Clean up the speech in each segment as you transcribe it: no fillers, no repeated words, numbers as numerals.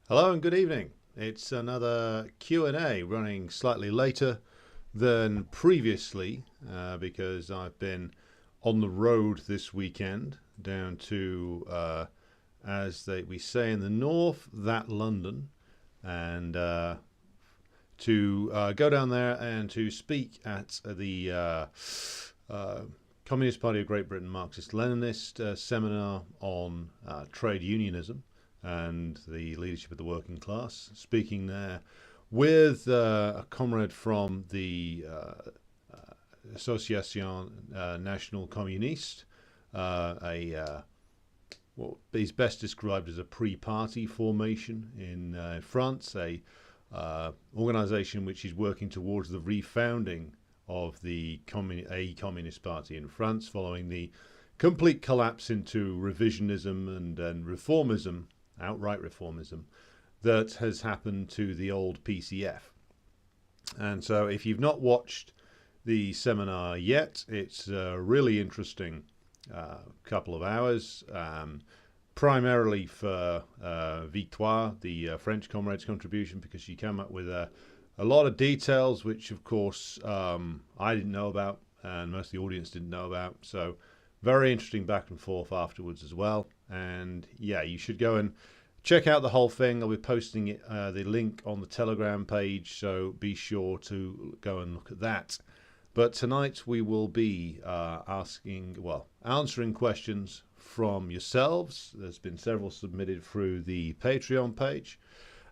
Hello and good evening. It's another Q&A running slightly later than previously because I've been on the road this weekend down to, we say in the north, that London, and to go down there and to speak at the Communist Party of Great Britain Marxist-Leninist seminar on trade unionism and the leadership of the working class, speaking there with a comrade from the Association Nationale Communiste, what is best described as a pre-party formation in France, a organization which is working towards the refounding of a communist party in France following the complete collapse into revisionism and reformism, outright reformism, that has happened to the old PCF. And so if you've not watched the seminar yet, it's a really interesting couple of hours, primarily for Victoire, the French comrade's contribution, because she came up with a lot of details which, of course, I didn't know about and most of the audience didn't know about. So very interesting back and forth afterwards as well. And yeah, you should go and check out the whole thing. I'll be posting it, the link on the Telegram page, so be sure to go and look at that. But tonight we will be answering questions from yourselves. There's been several submitted through the Patreon page,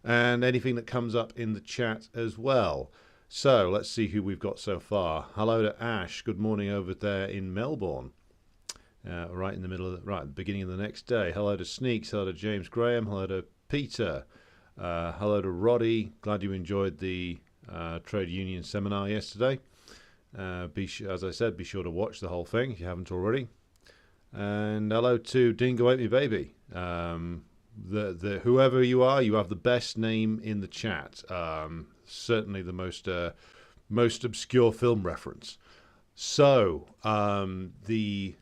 and anything that comes up in the chat as well. So let's see who we've got so far. Hello to Ash. Good morning over there in Melbourne. Right in the middle of at the beginning of the next day. Hello to Sneaks. Hello to James Graham. Hello to Peter. Hello to Roddy. Glad you enjoyed the trade union seminar yesterday. As I said, be sure to watch the whole thing if you haven't already. And hello to Dingo Ate Me Baby. Whoever you are, you have the best name in the chat. Certainly the most obscure film reference. So the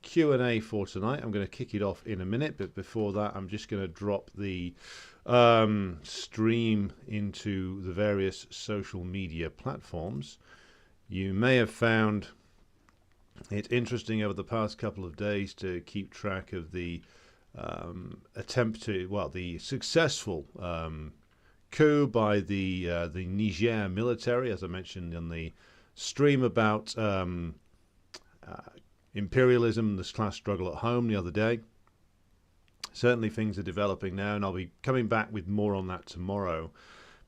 Q&A for tonight, I'm going to kick it off in a minute, but before that I'm just going to drop the stream into the various social media platforms. You may have found it interesting over the past couple of days to keep track of the the successful coup by the Niger military, as I mentioned in the stream about imperialism, this class struggle at home the other day. Certainly things are developing now, and I'll be coming back with more on that tomorrow,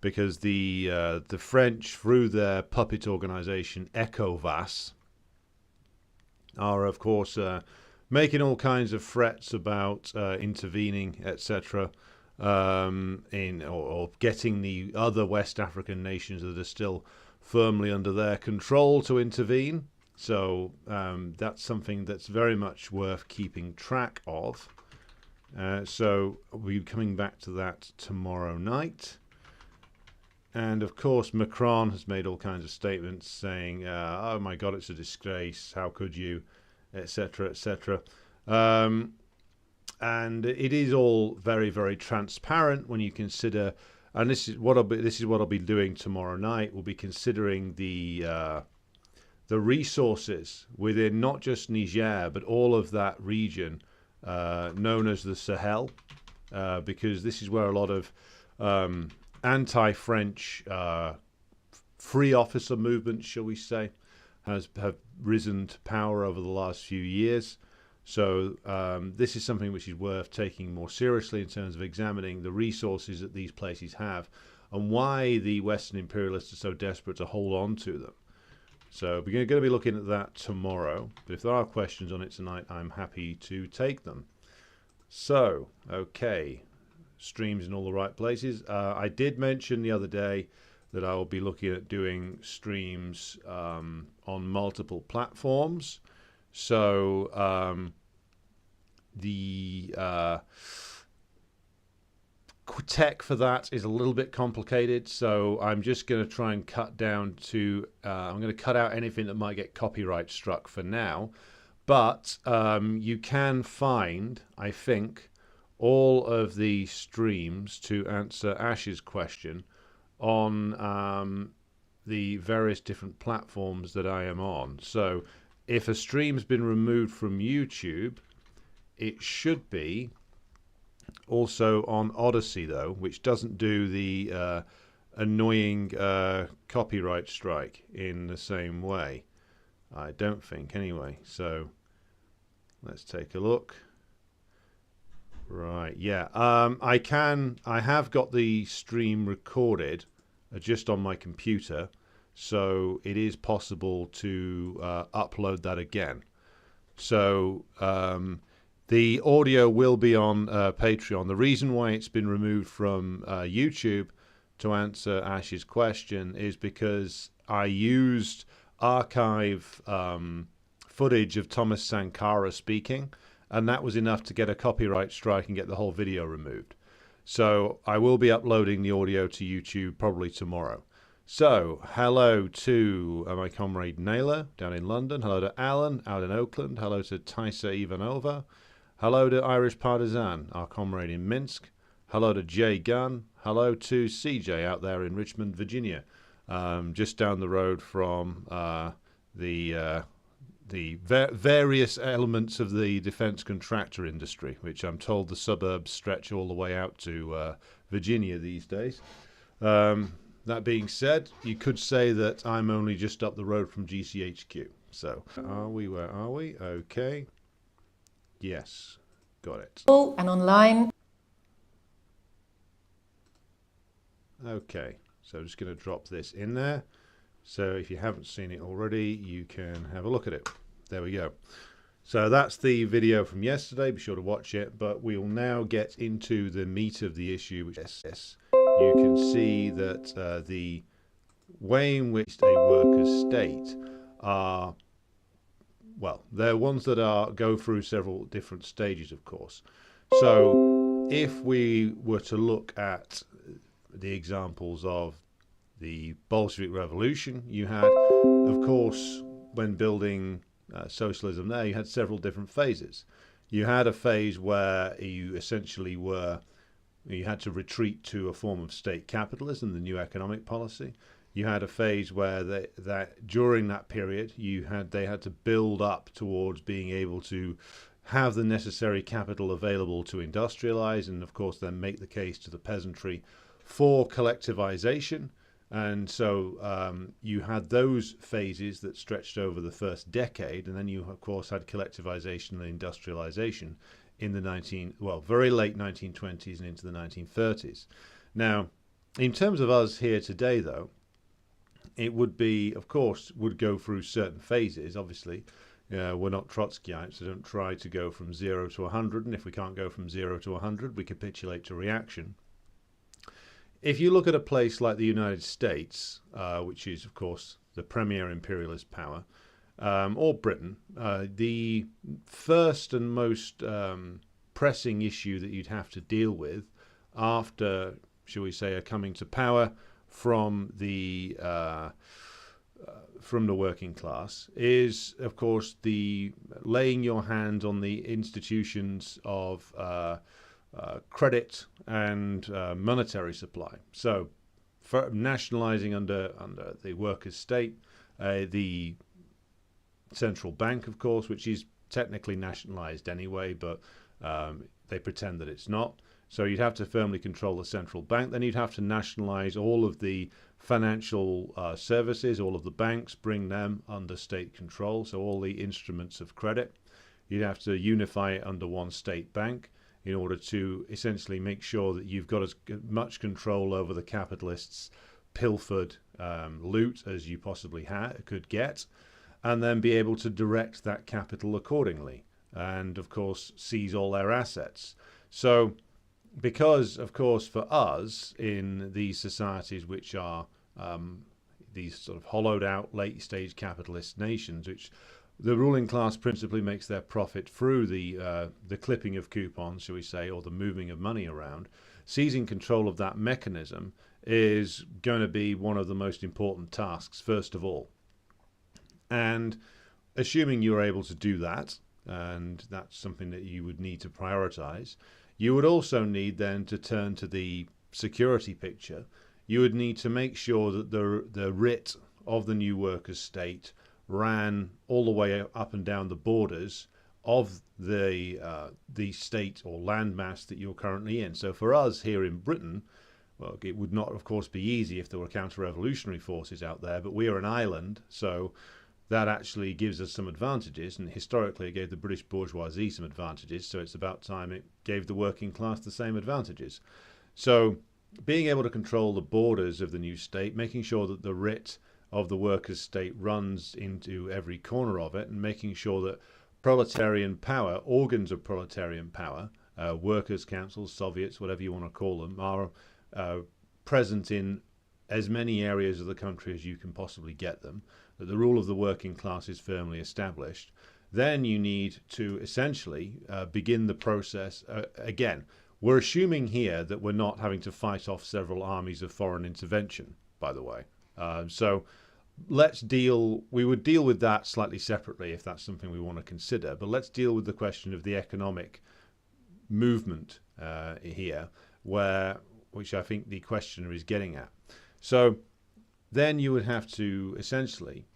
because the French, through their puppet organization ECOWAS, are of course making all kinds of threats about intervening, etc., or getting the other West African nations that are still firmly under their control to intervene. So that's something that's very much worth keeping track of. So we'll be coming back to that tomorrow night. And of course, Macron has made all kinds of statements saying, oh my God, it's a disgrace, how could you, etc., etc. And it is all very, very transparent when you consider, and this is what I'll be doing tomorrow night. We'll be considering the resources within not just Niger, but all of that region known as the Sahel, because this is where a lot of anti-French free officer movements, shall we say, have risen to power over the last few years. So this is something which is worth taking more seriously in terms of examining the resources that these places have and why the Western imperialists are so desperate to hold on to them. So we're going to be looking at that tomorrow. But if there are questions on it tonight, I'm happy to take them. So, okay. Streams in all the right places. I did mention the other day that I will be looking at doing streams on multiple platforms. So the tech for that is a little bit complicated, so I'm just going to try and cut down to I'm going to cut out anything that might get copyright struck for now. But you can find, I think, all of the streams to answer Ash's question on the various different platforms that I am on. So if a stream's been removed from YouTube, it should be also on Odyssey, though, which doesn't do the annoying copyright strike in the same way. I don't think, anyway. So let's take a look. Right, yeah. I have got the stream recorded just on my computer, so it is possible to upload that again. So the audio will be on Patreon. The reason why it's been removed from YouTube, to answer Ash's question, is because I used archive footage of Thomas Sankara speaking, and that was enough to get a copyright strike and get the whole video removed. So I will be uploading the audio to YouTube probably tomorrow. So hello to my comrade Naylor down in London. Hello to Alan out in Oakland. Hello to Taisa Ivanova. Hello to Irish Partisan, our comrade in Minsk. Hello to Jay Gunn. Hello to CJ out there in Richmond, Virginia, just down the road from the various elements of the defense contractor industry, which I'm told the suburbs stretch all the way out to Virginia these days. That being said, you could say that I'm only just up the road from GCHQ. So, where are we? Okay. Yes, got it. And online. Okay, so I'm just going to drop this in there. So if you haven't seen it already, you can have a look at it. There we go. So that's the video from yesterday. Be sure to watch it. But we will now get into the meat of the issue, which is you can see that the way in which a worker's state are, well, they're ones that go through several different stages, of course. So if we were to look at the examples of the Bolshevik Revolution, you had, of course, when building socialism there, you had several different phases. You had a phase where you essentially you had to retreat to a form of state capitalism, the new economic policy. You had a phase where during that period they had to build up towards being able to have the necessary capital available to industrialize, and of course then make the case to the peasantry for collectivization. And so you had those phases that stretched over the first decade, and then you of course had collectivization and industrialization in the very late 1920s and into the 1930s. Now, in terms of us here today, though, it would be, of course, would go through certain phases. Obviously, we're not Trotskyites, so don't try to go from 0 to 100. And if we can't go from 0 to 100, we capitulate to reaction. If you look at a place like the United States, which is, of course, the premier imperialist power, or Britain, the first and most pressing issue that you'd have to deal with after, shall we say, a coming to power from the working class is, of course, the laying your hand on the institutions of credit and monetary supply. So, for nationalizing under the workers' state, the central bank, of course, which is technically nationalized anyway, but they pretend that it's not. So you'd have to firmly control the central bank. Then you'd have to nationalize all of the financial services, all of the banks, bring them under state control. So all the instruments of credit, you'd have to unify it under one state bank in order to essentially make sure that you've got as much control over the capitalists' pilfered loot as you possibly could get, and then be able to direct that capital accordingly, and of course seize all their assets. So because, of course, for us in these societies which are these sort of hollowed out late stage capitalist nations, which the ruling class principally makes their profit through the clipping of coupons, shall we say, or the moving of money around, seizing control of that mechanism is going to be one of the most important tasks, first of all. And assuming you're able to do that, and that's something that you would need to prioritize, You would also need then to turn to the security picture. You would need to make sure that the writ of the new workers' state ran all the way up and down the borders of the state or landmass that you're currently in. So for us here in Britain, well, it would not, of course, be easy if there were counter-revolutionary forces out there, but we are an island, so that actually gives us some advantages, and historically it gave the British bourgeoisie some advantages, so it's about time it gave the working class the same advantages. So being able to control the borders of the new state, making sure that the writ of the workers' state runs into every corner of it, and making sure that proletarian power, organs of proletarian power, workers' councils, Soviets, whatever you want to call them, are present in as many areas of the country as you can possibly get them, that the rule of the working class is firmly established. Then you need to essentially begin the process. Again, we're assuming here that we're not having to fight off several armies of foreign intervention, by the way. So we would deal with that slightly separately if that's something we want to consider, but let's deal with the question of the economic movement here, which I think the questioner is getting at. So then you would have to essentially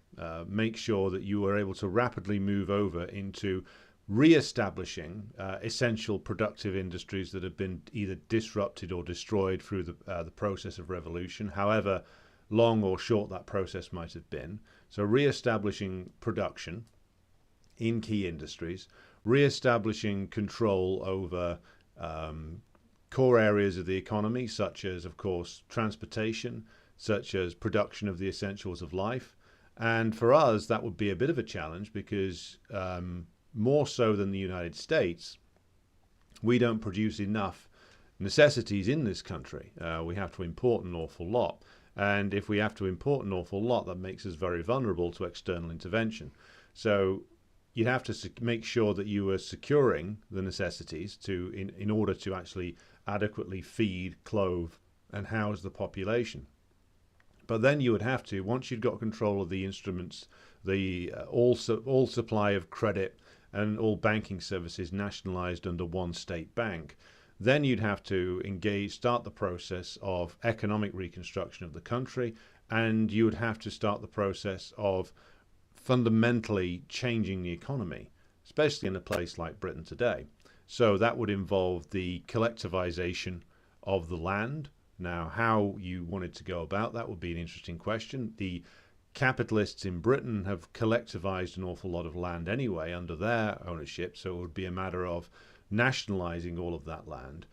make sure that you are able to rapidly move over into re-establishing essential productive industries that have been either disrupted or destroyed through the process of revolution, however long or short that process might have been. So re-establishing production in key industries, re-establishing control over core areas of the economy, such as, of course, transportation, such as production of the essentials of life. And for us, that would be a bit of a challenge because more so than the United States, we don't produce enough necessities in this country. We have to import an awful lot. And if we have to import an awful lot, that makes us very vulnerable to external intervention. So you'd have to make sure that you are securing the necessities in order to actually adequately feed, clothe, and house the population. But then you would have to, once you've got control of the instruments, the all supply of credit and all banking services nationalized under one state bank, then you'd have to start the process of economic reconstruction of the country, and you would have to start the process of fundamentally changing the economy, especially in a place like Britain today. So that would involve the collectivization of the land. Now, how you wanted to go about that would be an interesting question. The capitalists in Britain have collectivized an awful lot of land anyway under their ownership, so it would be a matter of nationalizing all of that land.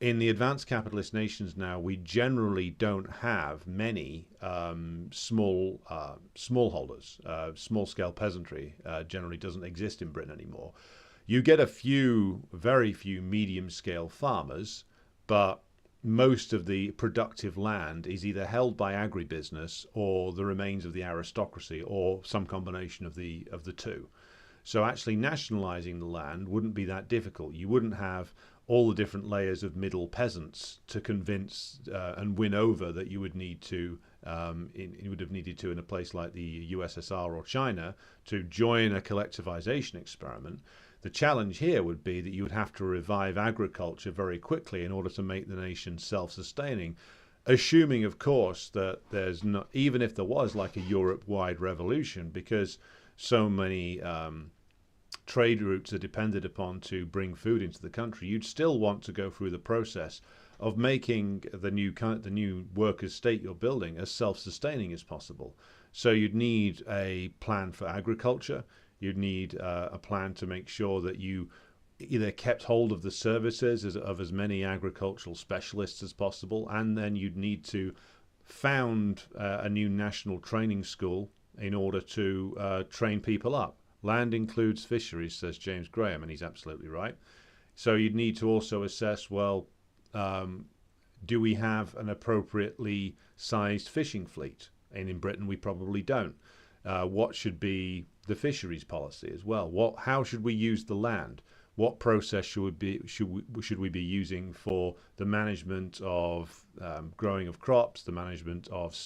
In the advanced capitalist nations now, we generally don't have many smallholders. Small-scale peasantry generally doesn't exist in Britain anymore. You get very few medium-scale farmers, but most of the productive land is either held by agribusiness or the remains of the aristocracy, or some combination of the two. So actually nationalizing the land wouldn't be that difficult. You wouldn't have all the different layers of middle peasants to convince and win over that you would need to, you would have needed to in a place like the USSR or China to join a collectivization experiment. The challenge here would be that you would have to revive agriculture very quickly in order to make the nation self-sustaining, assuming, of course, that there's not, even if there was like a Europe-wide revolution, because so many trade routes are depended upon to bring food into the country, you'd still want to go through the process of making the new workers' state you're building as self-sustaining as possible. So you'd need a plan for agriculture. You'd need a plan to make sure that you either kept hold of the services of as many agricultural specialists as possible, and then you'd need to found a new national training school in order to train people up. Land includes fisheries, says James Graham, and he's absolutely right. So you'd need to also assess, well, do we have an appropriately sized fishing fleet? And in Britain, we probably don't. What should be the fisheries policy as well? How should we use the land? What process should we be using for the management of growing of crops, the management of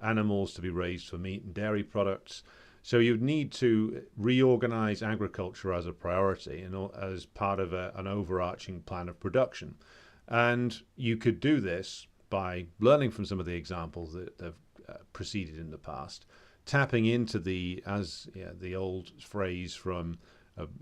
animals to be raised for meat and dairy products? So you'd need to reorganize agriculture as a priority and as part of an overarching plan of production. And you could do this by learning from some of the examples that have preceded in the past, tapping into the old phrase from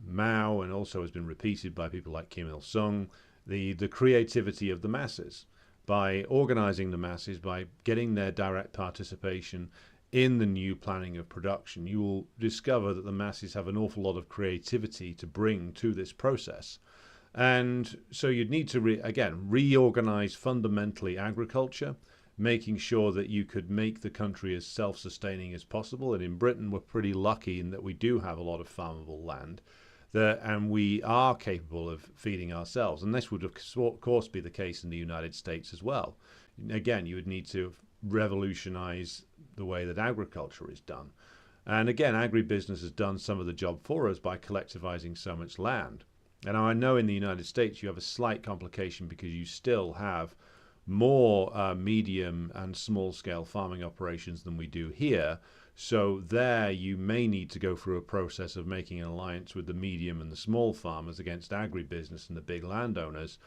Mao, and also has been repeated by people like Kim Il Sung, the creativity of the masses. By organizing the masses, by getting their direct participation in the new planning of production, you will discover that the masses have an awful lot of creativity to bring to this process. And so you'd need to, reorganize fundamentally agriculture, making sure that you could make the country as self-sustaining as possible. And in Britain, we're pretty lucky in that we do have a lot of farmable land, and we are capable of feeding ourselves. And this would, of course, be the case in the United States as well. Again, you would need to revolutionize the way that agriculture is done. And again, agribusiness has done some of the job for us by collectivizing so much land. And I know in the United States you have a slight complication because you still have more medium and small scale farming operations than we do here. So there you may need to go through a process of making an alliance with the medium and the small farmers against agribusiness and the big landowners,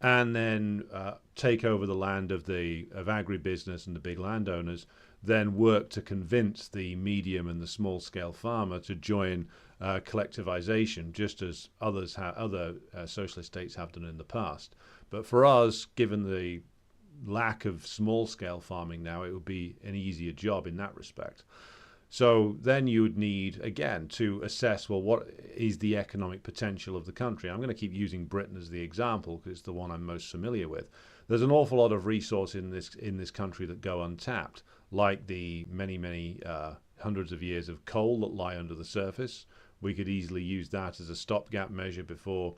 and then take over the land of agribusiness and the big landowners, then work to convince the medium and the small scale farmer to join collectivization, just as other socialist states have done in the past. But for us, given the lack of small scale farming now, it would be an easier job in that respect. So then you would need, again, to assess, well, what is the economic potential of the country? I'm going to keep using Britain as the example because it's the one I'm most familiar with. There's an awful lot of resource in this country that go untapped, like the many hundreds of years of coal that lie under the surface. We could easily use that as a stopgap measure before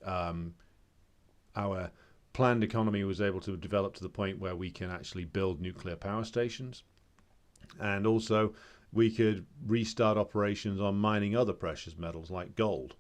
our planned economy was able to develop to the point where we can actually build nuclear power stations. And also, we could restart operations on mining other precious metals like gold,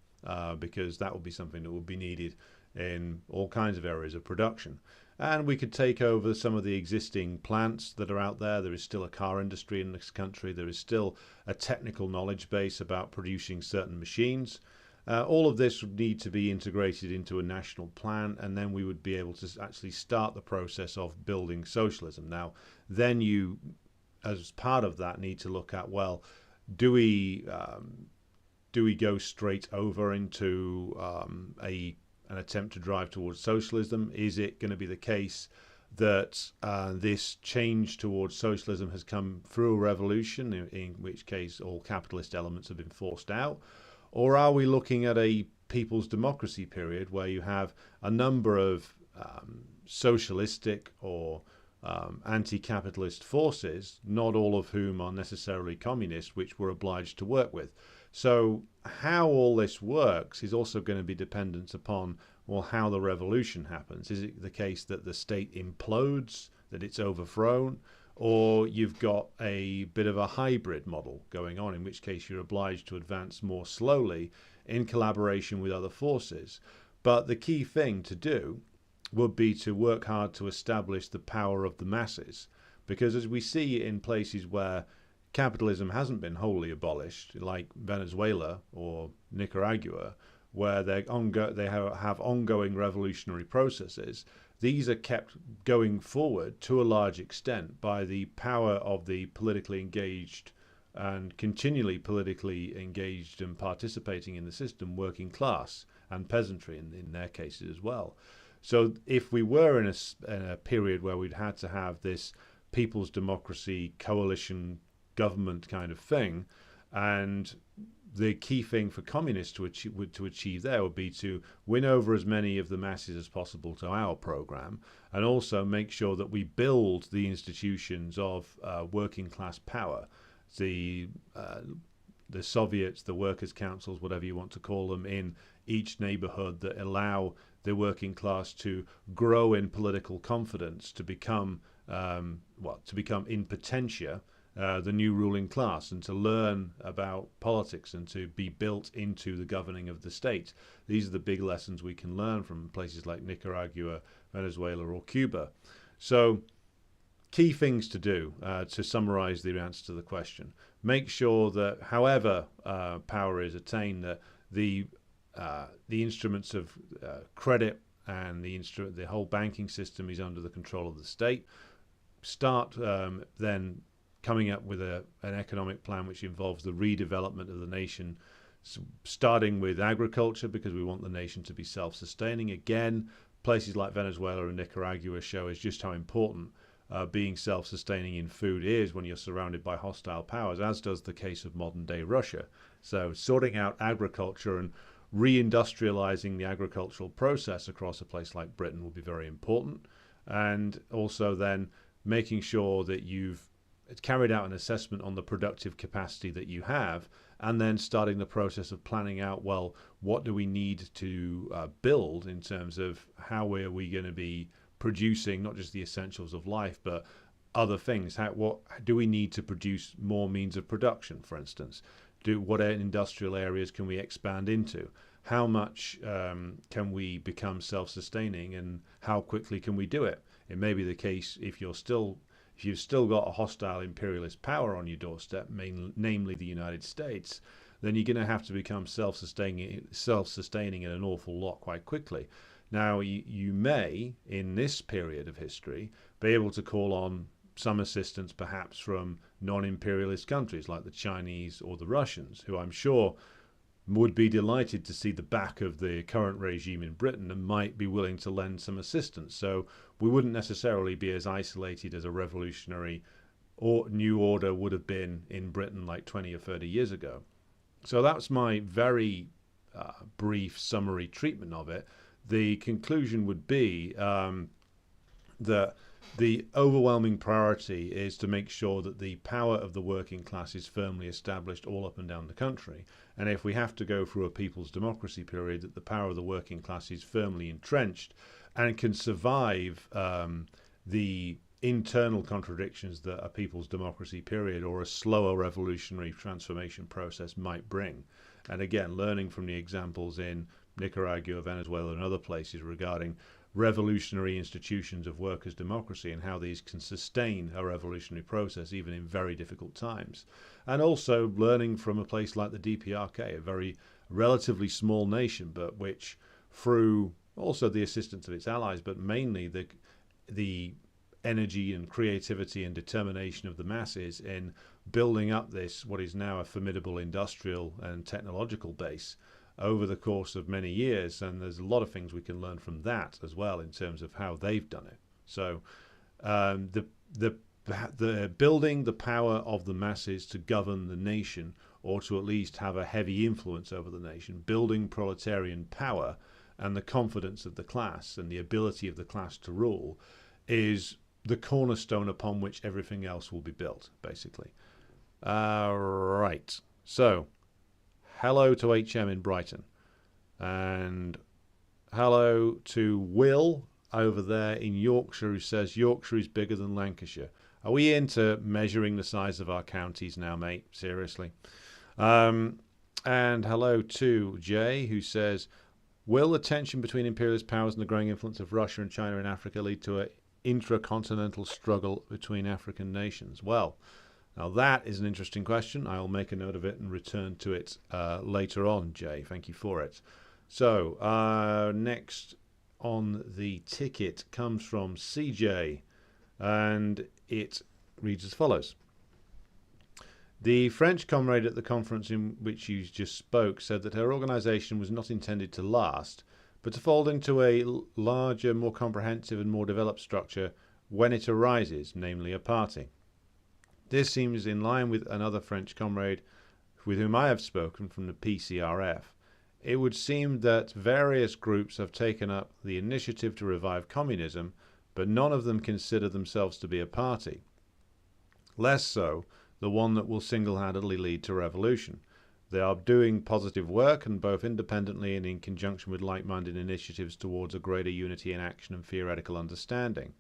because that would be something that would be needed in all kinds of areas of production. And we could take over some of the existing plants that are out there. There is still a car industry in this country. There is still a technical knowledge base about producing certain machines. All of this would need to be integrated into a national plan, and then we would be able to actually start the process of building socialism. Now, then you, as part of that, need to look at, well, do we go straight over into an attempt to drive towards socialism? Is it going to be the case that this change towards socialism has come through a revolution, in which case all capitalist elements have been forced out? Or are we looking at a people's democracy period where you have a number of socialistic or anti-capitalist forces, not all of whom are necessarily communist, which we're obliged to work with? So how all this works is also going to be dependent upon, well, how the revolution happens. Is it the case that the state implodes, that it's overthrown, or you've got a bit of a hybrid model going on, in which case you're obliged to advance more slowly in collaboration with other forces? But the key thing to do would be to work hard to establish the power of the masses, because as we see in places where capitalism hasn't been wholly abolished, like Venezuela or Nicaragua, where they have ongoing revolutionary processes, these are kept going forward to a large extent by the power of the politically engaged and continually politically engaged and participating in the system working class and peasantry in their cases as well. So if we were in a period where we'd had to have this people's democracy coalition government kind of thing, and the key thing for communists to achieve there would be to win over as many of the masses as possible to our program, and also make sure that we build the institutions of working class power, the Soviets, the workers' councils, whatever you want to call them, in each neighborhood, that allow the working class to grow in political confidence, to become in potentia the new ruling class, and to learn about politics and to be built into the governing of the state. These are the big lessons we can learn from places like Nicaragua, Venezuela, or Cuba. So key things to do to summarize the answer to the question. Make sure that however power is attained, that the instruments of credit and the whole banking system is under the control of the state. Start then coming up with an economic plan which involves the redevelopment of the nation, starting with agriculture, because we want the nation to be self-sustaining. Again, places like Venezuela and Nicaragua show us just how important being self-sustaining in food is when you're surrounded by hostile powers, as does the case of modern-day Russia. So sorting out agriculture and reindustrializing the agricultural process across a place like Britain will be very important. And also then making sure that you've carried out an assessment on the productive capacity that you have, and then starting the process of planning out, well, what do we need to build in terms of how are we going to be producing not just the essentials of life, but other things. What do we need to produce more means of production, for instance? What industrial areas can we expand into? How much can we become self-sustaining, and how quickly can we do it? It may be the case if you've still got a hostile imperialist power on your doorstep, namely the United States, then you're going to have to become self-sustaining in an awful lot quite quickly. Now, you may, in this period of history, be able to call on some assistance perhaps from non-imperialist countries like the Chinese or the Russians, who I'm sure would be delighted to see the back of the current regime in Britain and might be willing to lend some assistance. So we wouldn't necessarily be as isolated as a revolutionary or new order would have been in Britain like 20 or 30 years ago. So that's my very brief summary treatment of it. The conclusion would be that the overwhelming priority is to make sure that the power of the working class is firmly established all up and down the country. And if we have to go through a people's democracy period, that the power of the working class is firmly entrenched and can survive the internal contradictions that a people's democracy period or a slower revolutionary transformation process might bring. And again, learning from the examples in Nicaragua, Venezuela, and other places regarding revolutionary institutions of workers' democracy and how these can sustain a revolutionary process even in very difficult times. And also learning from a place like the DPRK, a very relatively small nation, but which through also the assistance of its allies, but mainly the energy and creativity and determination of the masses in building up this, what is now a formidable industrial and technological base over the course of many years. And there's a lot of things we can learn from that as well in terms of how they've done it. So the building the power of the masses to govern the nation, or to at least have a heavy influence over the nation, building proletarian power and the confidence of the class and the ability of the class to rule, is the cornerstone upon which everything else will be built, basically. Right. So, hello to HM in Brighton. And hello to Will over there in Yorkshire, who says Yorkshire is bigger than Lancashire. Are we into measuring the size of our counties now, mate? Seriously. And hello to Jay, who says, will the tension between imperialist powers and the growing influence of Russia and China in Africa lead to an intracontinental struggle between African nations? Well, now that is an interesting question. I'll make a note of it and return to it later on, Jay. Thank you for it. So next on the ticket comes from CJ, and it reads as follows. The French comrade at the conference in which you just spoke said that her organisation was not intended to last, but to fold into a larger, more comprehensive and more developed structure when it arises, namely a party. This seems in line with another French comrade with whom I have spoken from the PCRF. It would seem that various groups have taken up the initiative to revive communism, but none of them consider themselves to be a party. Less so the one that will single-handedly lead to revolution. They are doing positive work, and both independently and in conjunction with like-minded initiatives towards a greater unity in action and theoretical understanding.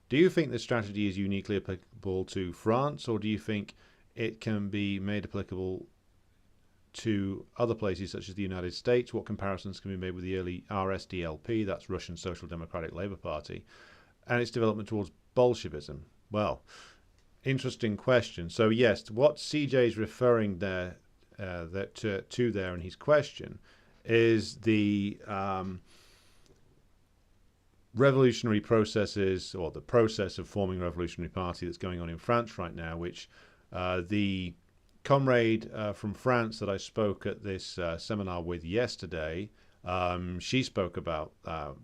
Do you think this strategy is uniquely applicable to France, or do you think it can be made applicable to other places such as the United States? What comparisons can be made with the early RSDLP, that's Russian Social Democratic Labour Party, and its development towards Bolshevism? Well, interesting question. So yes, what CJ is referring there to there in his question is the revolutionary processes, or the process of forming a revolutionary party that's going on in France right now, which the comrade from France that I spoke at this seminar with yesterday, she spoke about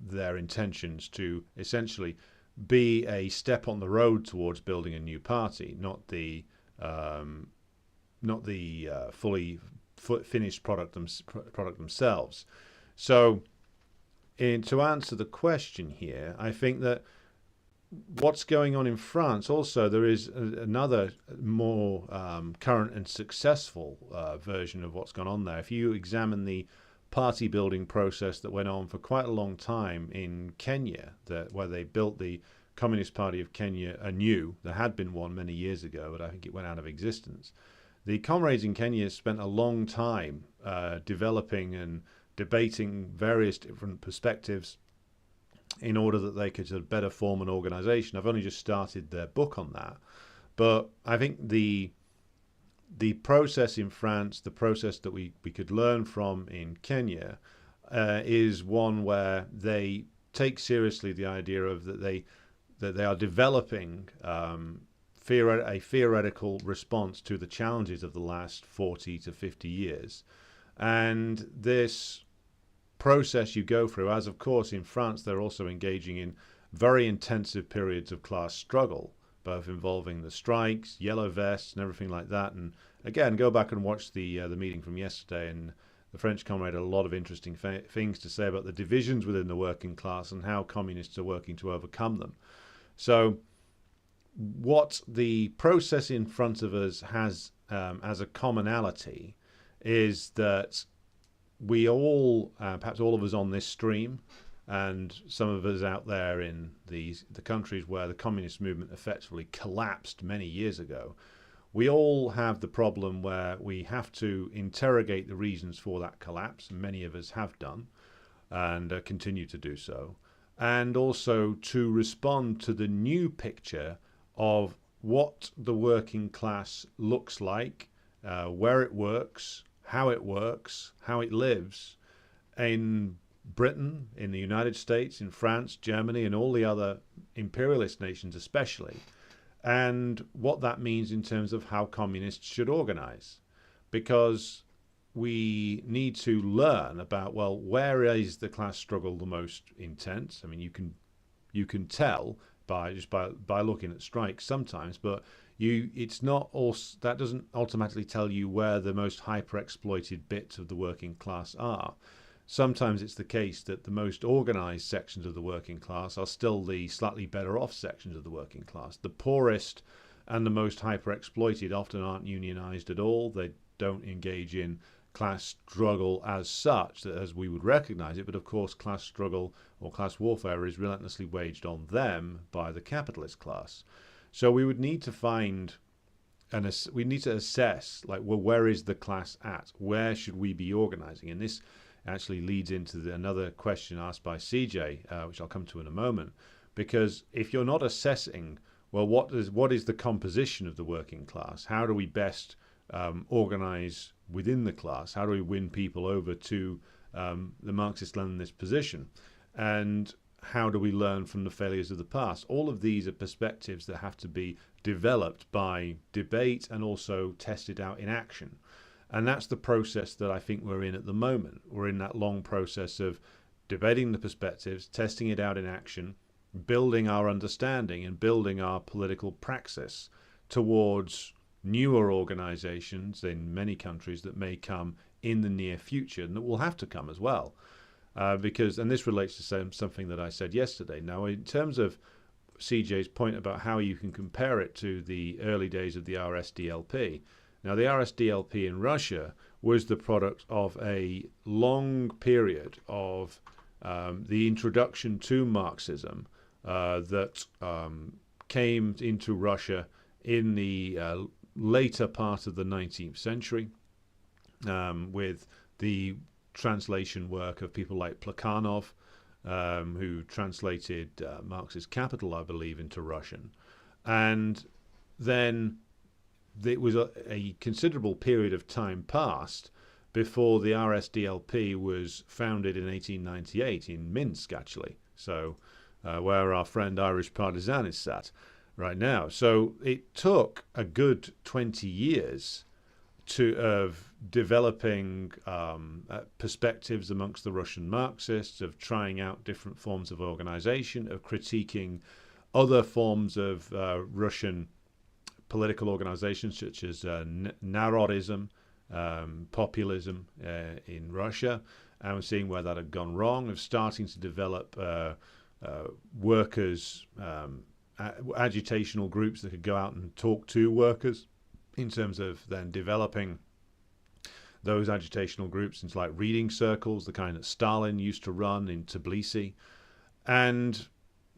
their intentions to essentially be a step on the road towards building a new party, not the fully finished product themselves. So, to answer the question here, I think that what's going on in France also, there is another more current and successful version of what's gone on there. If you examine the party building process that went on for quite a long time in Kenya, where they built the Communist Party of Kenya anew. There had been one many years ago, but I think it went out of existence. The comrades in Kenya spent a long time developing and debating various different perspectives in order that they could sort of better form an organization. I've only just started their book on that, but I think the process in France, the process that we could learn from in Kenya, is one where they take seriously the idea of that they are developing a theoretical response to the challenges of the last 40 to 50 years. And this process you go through, as of course in France they're also engaging in very intensive periods of class struggle, both involving the strikes, yellow vests, and everything like that. And again, go back and watch the meeting from yesterday, and the French comrade had a lot of interesting things to say about the divisions within the working class and how communists are working to overcome them. So what the process in front of us has as a commonality is that we all, perhaps all of us on this stream, and some of us out there in the countries where the communist movement effectively collapsed many years ago, we all have the problem where we have to interrogate the reasons for that collapse, and many of us have done and continue to do so, and also to respond to the new picture of what the working class looks like, where it works, how it lives in Britain, in the United States, in France, Germany, and all the other imperialist nations especially, and what that means in terms of how communists should organize. Because we need to learn about, well, where is the class struggle the most intense? I mean, you can tell by looking at strikes sometimes, but it's not that doesn't automatically tell you where the most hyper-exploited bits of the working class are. Sometimes it's the case that the most organized sections of the working class are still the slightly better off sections of the working class. The poorest and the most hyper-exploited often aren't unionized at all. They don't engage in class struggle as such, as we would recognize it, but of course class struggle or class warfare is relentlessly waged on them by the capitalist class. So we would need to find, and we need to assess, like, well, where is the class at? Where should we be organizing? And this actually leads into another question asked by CJ, which I'll come to in a moment. Because if you're not assessing, well, what is the composition of the working class? How do we best organize within the class? How do we win people over to the Marxist-Leninist position? And how do we learn from the failures of the past? All of these are perspectives that have to be developed by debate and also tested out in action. And that's the process that I think we're in at the moment. We're in that long process of debating the perspectives, testing it out in action, building our understanding and building our political praxis towards newer organizations in many countries that may come in the near future and that will have to come as well. And this relates to something that I said yesterday. Now, in terms of CJ's point about how you can compare it to the early days of the RSDLP, now the RSDLP in Russia was the product of a long period of the introduction to Marxism that came into Russia in the later part of the 19th century with the translation work of people like Plekhanov who translated Marx's Capital, I believe, into Russian. And then it was a considerable period of time passed before the RSDLP was founded in 1898 in Minsk, actually. So where our friend Irish Partisan is sat right now. So it took a good 20 years of developing perspectives amongst the Russian Marxists, of trying out different forms of organization, of critiquing other forms of Russian political organizations such as Narodism, populism in Russia, and we're seeing where that had gone wrong, of starting to develop workers' agitational groups that could go out and talk to workers, in terms of then developing those agitational groups into like reading circles, the kind that Stalin used to run in Tbilisi. And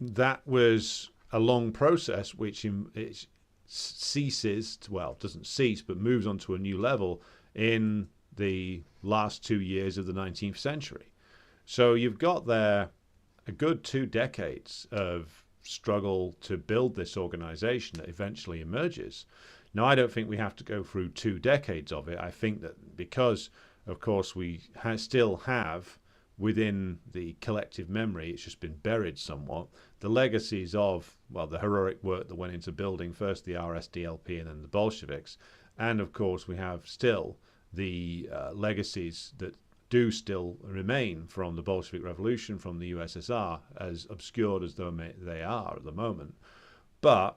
that was a long process which it ceases, doesn't cease, but moves on to a new level in the last 2 years of the 19th century. So you've got there a good 2 decades of struggle to build this organization that eventually emerges. Now, I don't think we have to go through 2 decades of it. I think that because, of course, we still have within the collective memory, it's just been buried somewhat, the legacies of, the heroic work that went into building first the RSDLP and then the Bolsheviks. And, of course, we have still the legacies that do still remain from the Bolshevik Revolution, from the USSR, as obscured as though they are at the moment. But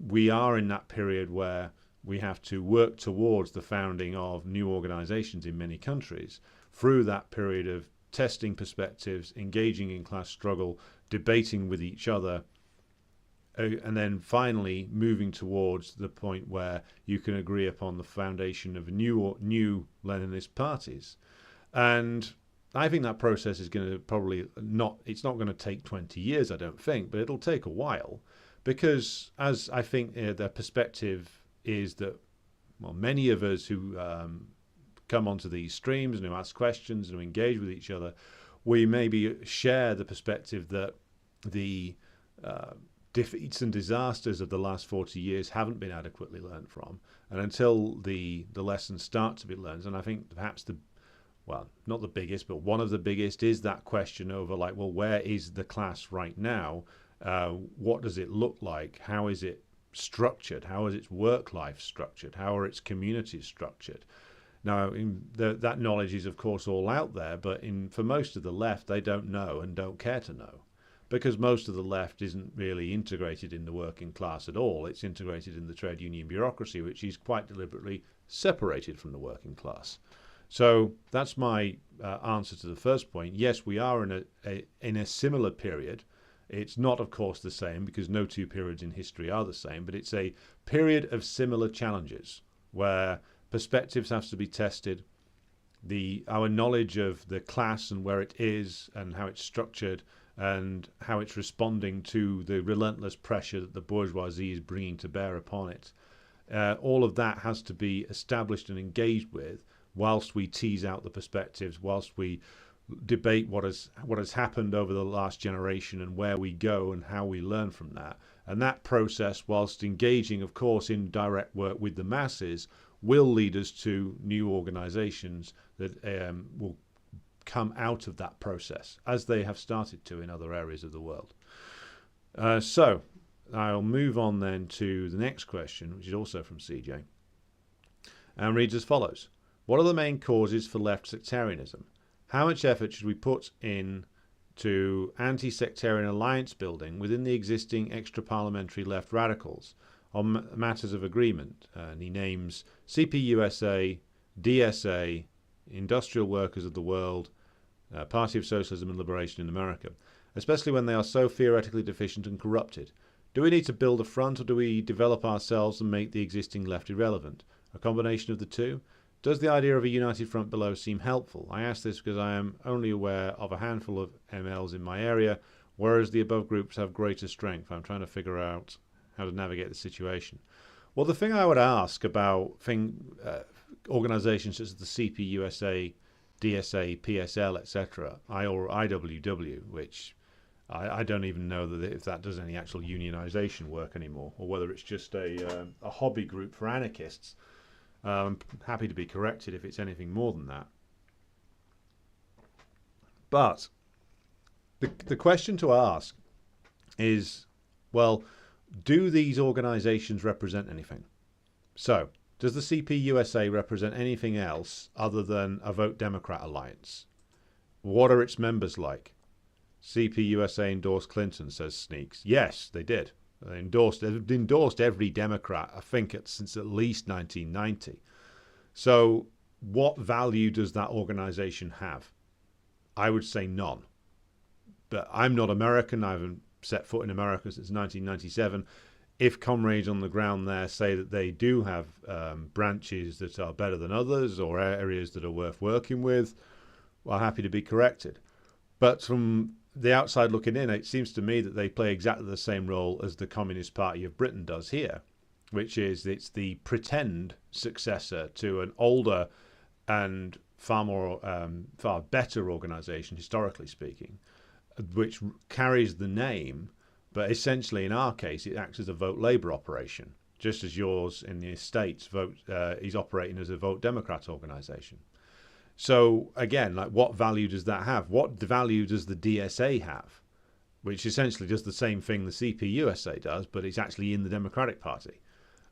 we are in that period where we have to work towards the founding of new organizations in many countries through that period of testing perspectives, engaging in class struggle, debating with each other, and then finally moving towards the point where you can agree upon the foundation of new Leninist parties. And I think that process is going to it's not going to take 20 years, I don't think, but it'll take a while. Because as I think their perspective is that, many of us who come onto these streams and who ask questions and who engage with each other, we maybe share the perspective that the defeats and disasters of the last 40 years haven't been adequately learned from. And until the lessons start to be learned, and I think perhaps not the biggest, but one of the biggest is that question over where is the class right now? What does it look like? How is it structured? How is its work life structured? How are its communities structured? Now, that knowledge is, of course, all out there, but for most of the left, they don't know and don't care to know, because most of the left isn't really integrated in the working class at all. It's integrated in the trade union bureaucracy, which is quite deliberately separated from the working class. So that's my answer to the first point. Yes, we are in a similar period. It's not, of course, the same, because no 2 periods in history are the same, but it's a period of similar challenges where perspectives have to be tested. Our knowledge of the class and where it is and how it's structured and how it's responding to the relentless pressure that the bourgeoisie is bringing to bear upon it. All of that has to be established and engaged with whilst we tease out the perspectives, whilst we debate what has happened over the last generation and where we go and how we learn from that. And that process, whilst engaging, of course, in direct work with the masses, will lead us to new organizations that will come out of that process, as they have started to in other areas of the world. So I'll move on then to the next question, which is also from CJ, and reads as follows. What are the main causes for left sectarianism? How much effort should we put in to anti-sectarian alliance building within the existing extra-parliamentary left radicals on matters of agreement? And he names CPUSA, DSA, Industrial Workers of the World, Party of Socialism and Liberation in America, especially when they are so theoretically deficient and corrupted. Do we need to build a front, or do we develop ourselves and make the existing left irrelevant? A combination of the two? Does the idea of a united front below seem helpful? I ask this because I am only aware of a handful of MLs in my area, whereas the above groups have greater strength. I'm trying to figure out how to navigate the situation. Well, the thing I would ask about organizations such as the CPUSA DSA, PSL, etc., or IWW, which I don't even know that if that does any actual unionization work anymore, or whether it's just a hobby group for anarchists. I'm happy to be corrected if it's anything more than that. But the question to ask is, well, do these organizations represent anything? So, does the CPUSA represent anything else other than a Vote Democrat alliance? What are its members like? CPUSA endorsed Clinton, says Sneaks. Yes, they did. They've endorsed every Democrat, I think, since at least 1990. So what value does that organization have? I would say none. But I'm not American. I haven't set foot in America since 1997. If comrades on the ground there say that they do have branches that are better than others or areas that are worth working with, well, happy to be corrected. But from the outside looking in, it seems to me that they play exactly the same role as the Communist Party of Britain does here, which is it's the pretend successor to an older and far better organisation, historically speaking, which carries the name, but essentially in our case it acts as a vote Labour operation, just as yours in the States is operating as a Vote Democrat organisation. So again, like, what value does that have? What value does the DSA have? Which essentially does the same thing the CPUSA does, but it's actually in the Democratic Party.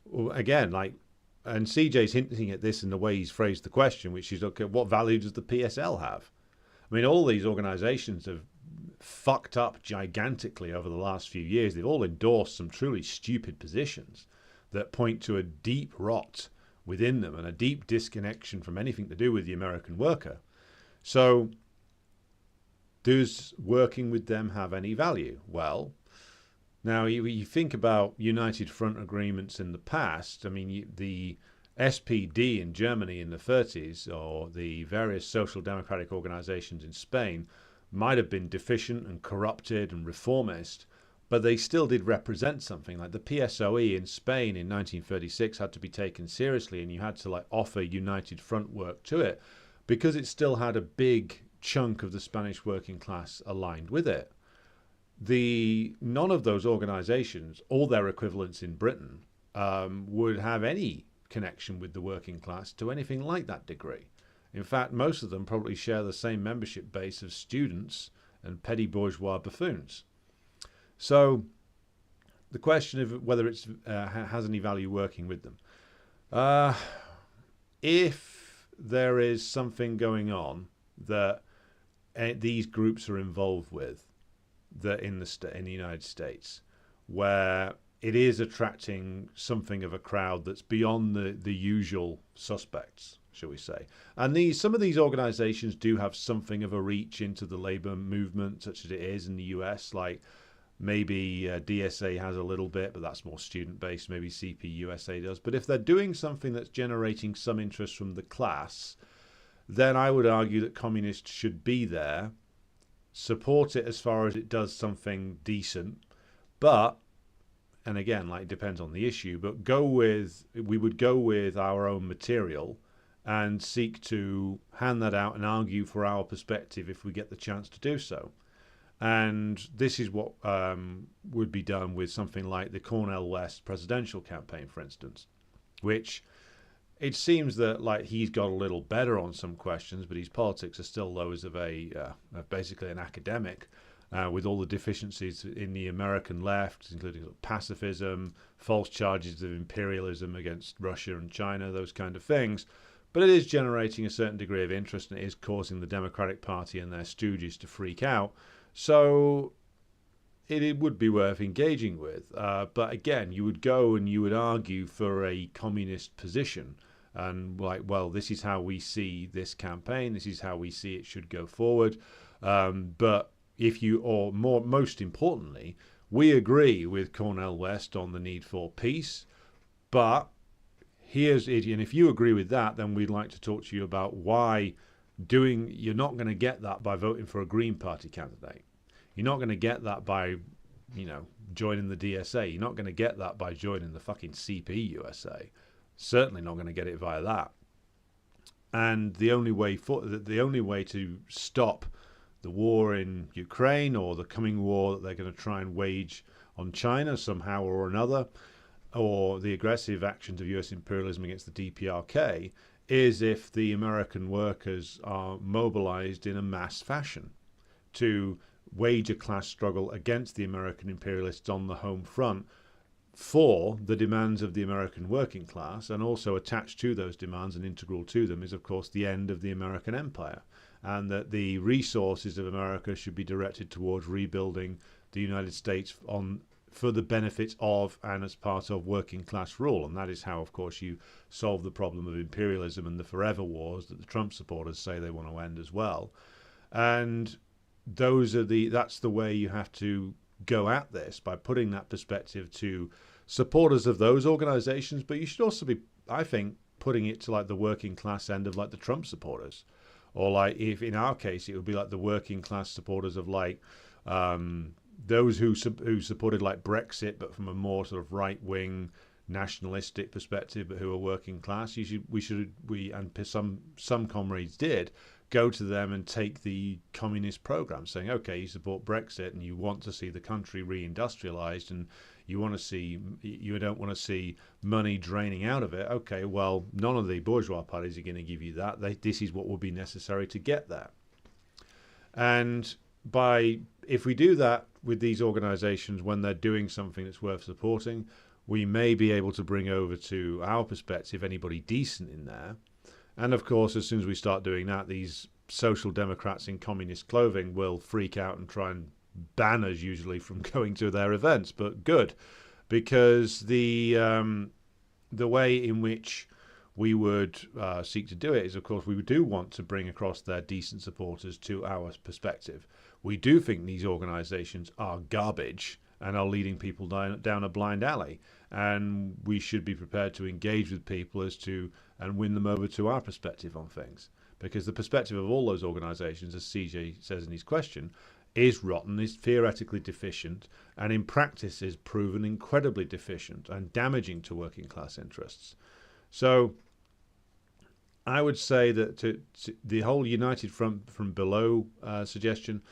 Well, again, and CJ's hinting at this in the way he's phrased the question, which is, okay, what value does the PSL have? I mean, all these organisations have fucked up gigantically over the last few years. They've all endorsed some truly stupid positions that point to a deep rot within them and a deep disconnection from anything to do with the American worker. So does working with them have any value? Well, now you think about United Front agreements in the past. I mean, the SPD in Germany in the 30s, or the various social democratic organizations in Spain, might have been deficient and corrupted and reformist, but they still did represent something. Like the PSOE in Spain in 1936 had to be taken seriously, and you had to offer United Front work to it because it still had a big chunk of the Spanish working class aligned with it. None of those organizations, or their equivalents in Britain, would have any connection with the working class to anything like that degree. In fact, most of them probably share the same membership base of students and petty bourgeois buffoons. So the question of whether it has any value working with them. If there is something going on that these groups are involved with that in the United States, where it is attracting something of a crowd that's beyond the usual suspects, shall we say. And some of these organizations do have something of a reach into the labor movement, such as it is in the US, like maybe DSA has a little bit, but that's more student-based. Maybe CPUSA does. But if they're doing something that's generating some interest from the class, then I would argue that communists should be there, support it as far as it does something decent, but, and again, it depends on the issue, but we would go with our own material and seek to hand that out and argue for our perspective if we get the chance to do so. And this is what would be done with something like the Cornel West presidential campaign, for instance, which it seems that he's got a little better on some questions, but his politics are still those of basically an academic, with all the deficiencies in the American left, including pacifism, false charges of imperialism against Russia and China, those kind of things. But it is generating a certain degree of interest, and it is causing the Democratic Party and their stooges to freak out. So it would be worth engaging with. But again, you would go and you would argue for a communist position. And well, this is how we see this campaign. This is how we see it should go forward. But most importantly, we agree with Cornel West on the need for peace. But here's it. And if you agree with that, then we'd like to talk to you about why you're not going to get that by voting for a Green Party candidate. You're not going to get that by, joining the DSA. You're not going to get that by joining the fucking CPUSA. Certainly not going to get it via that. And the only way to stop the war in Ukraine or the coming war that they're going to try and wage on China somehow or another, or the aggressive actions of US imperialism against the DPRK, is if the American workers are mobilized in a mass fashion to wage a class struggle against the American imperialists on the home front for the demands of the American working class. And also attached to those demands and integral to them is, of course, the end of the American empire, and that the resources of America should be directed towards rebuilding the United States for the benefit of and as part of working class rule. And that is how, of course, you solve the problem of imperialism and the forever wars that the Trump supporters say they want to end as well. And that's the way you have to go at this, by putting that perspective to supporters of those organizations. But you should also be, I think, putting it to like the working class end of like the Trump supporters, or like, if in our case it would be like the working class supporters of like those who supported like Brexit, but from a more sort of right wing nationalistic perspective, but who are working class. We and some comrades did go to them and take the communist program, saying, okay, you support Brexit and you want to see the country reindustrialized, and you don't want to see money draining out of it. Okay, well, none of the bourgeois parties are going to give you that. This is what will be necessary to get there. And if we do that with these organizations when they're doing something that's worth supporting, we may be able to bring over to our perspective anybody decent in there. And of course, as soon as we start doing that, these social democrats in communist clothing will freak out and try and ban us, usually, from going to their events. But good, because the way in which we would seek to do it is, of course, we do want to bring across their decent supporters to our perspective. We do think these organizations are garbage and are leading people down a blind alley. And we should be prepared to engage with people and win them over to our perspective on things. Because the perspective of all those organizations, as CJ says in his question, is rotten, is theoretically deficient, and in practice is proven incredibly deficient and damaging to working class interests. So I would say that to the whole United Front from Below suggestion,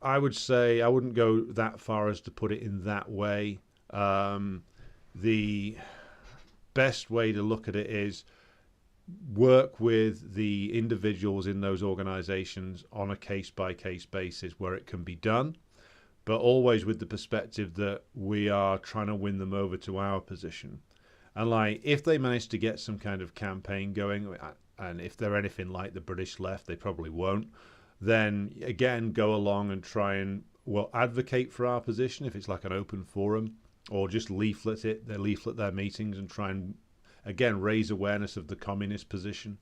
I would say I wouldn't go that far as to put it in that way. The best way to look at it is work with the individuals in those organizations on a case-by-case basis where it can be done, but always with the perspective that we are trying to win them over to our position. And like, if they manage to get some kind of campaign going, and if they're anything like the British left, they probably won't, then again, go along and try and, advocate for our position if it's like an open forum, or just leaflet their meetings and try and, again, raise awareness of the communist position.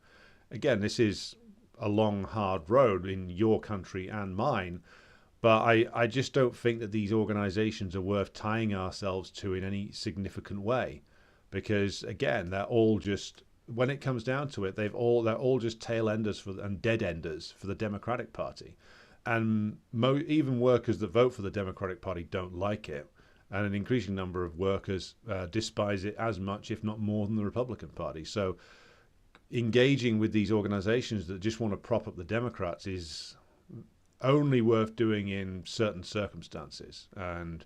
Again, this is a long, hard road in your country and mine, but I just don't think that these organizations are worth tying ourselves to in any significant way, because, again, they're all just, when it comes down to it, they're all just tail enders and dead enders for the Democratic Party. And even workers that vote for the Democratic Party don't like it. And an increasing number of workers despise it as much, if not more, than the Republican Party. So engaging with these organizations that just want to prop up the Democrats is only worth doing in certain circumstances. And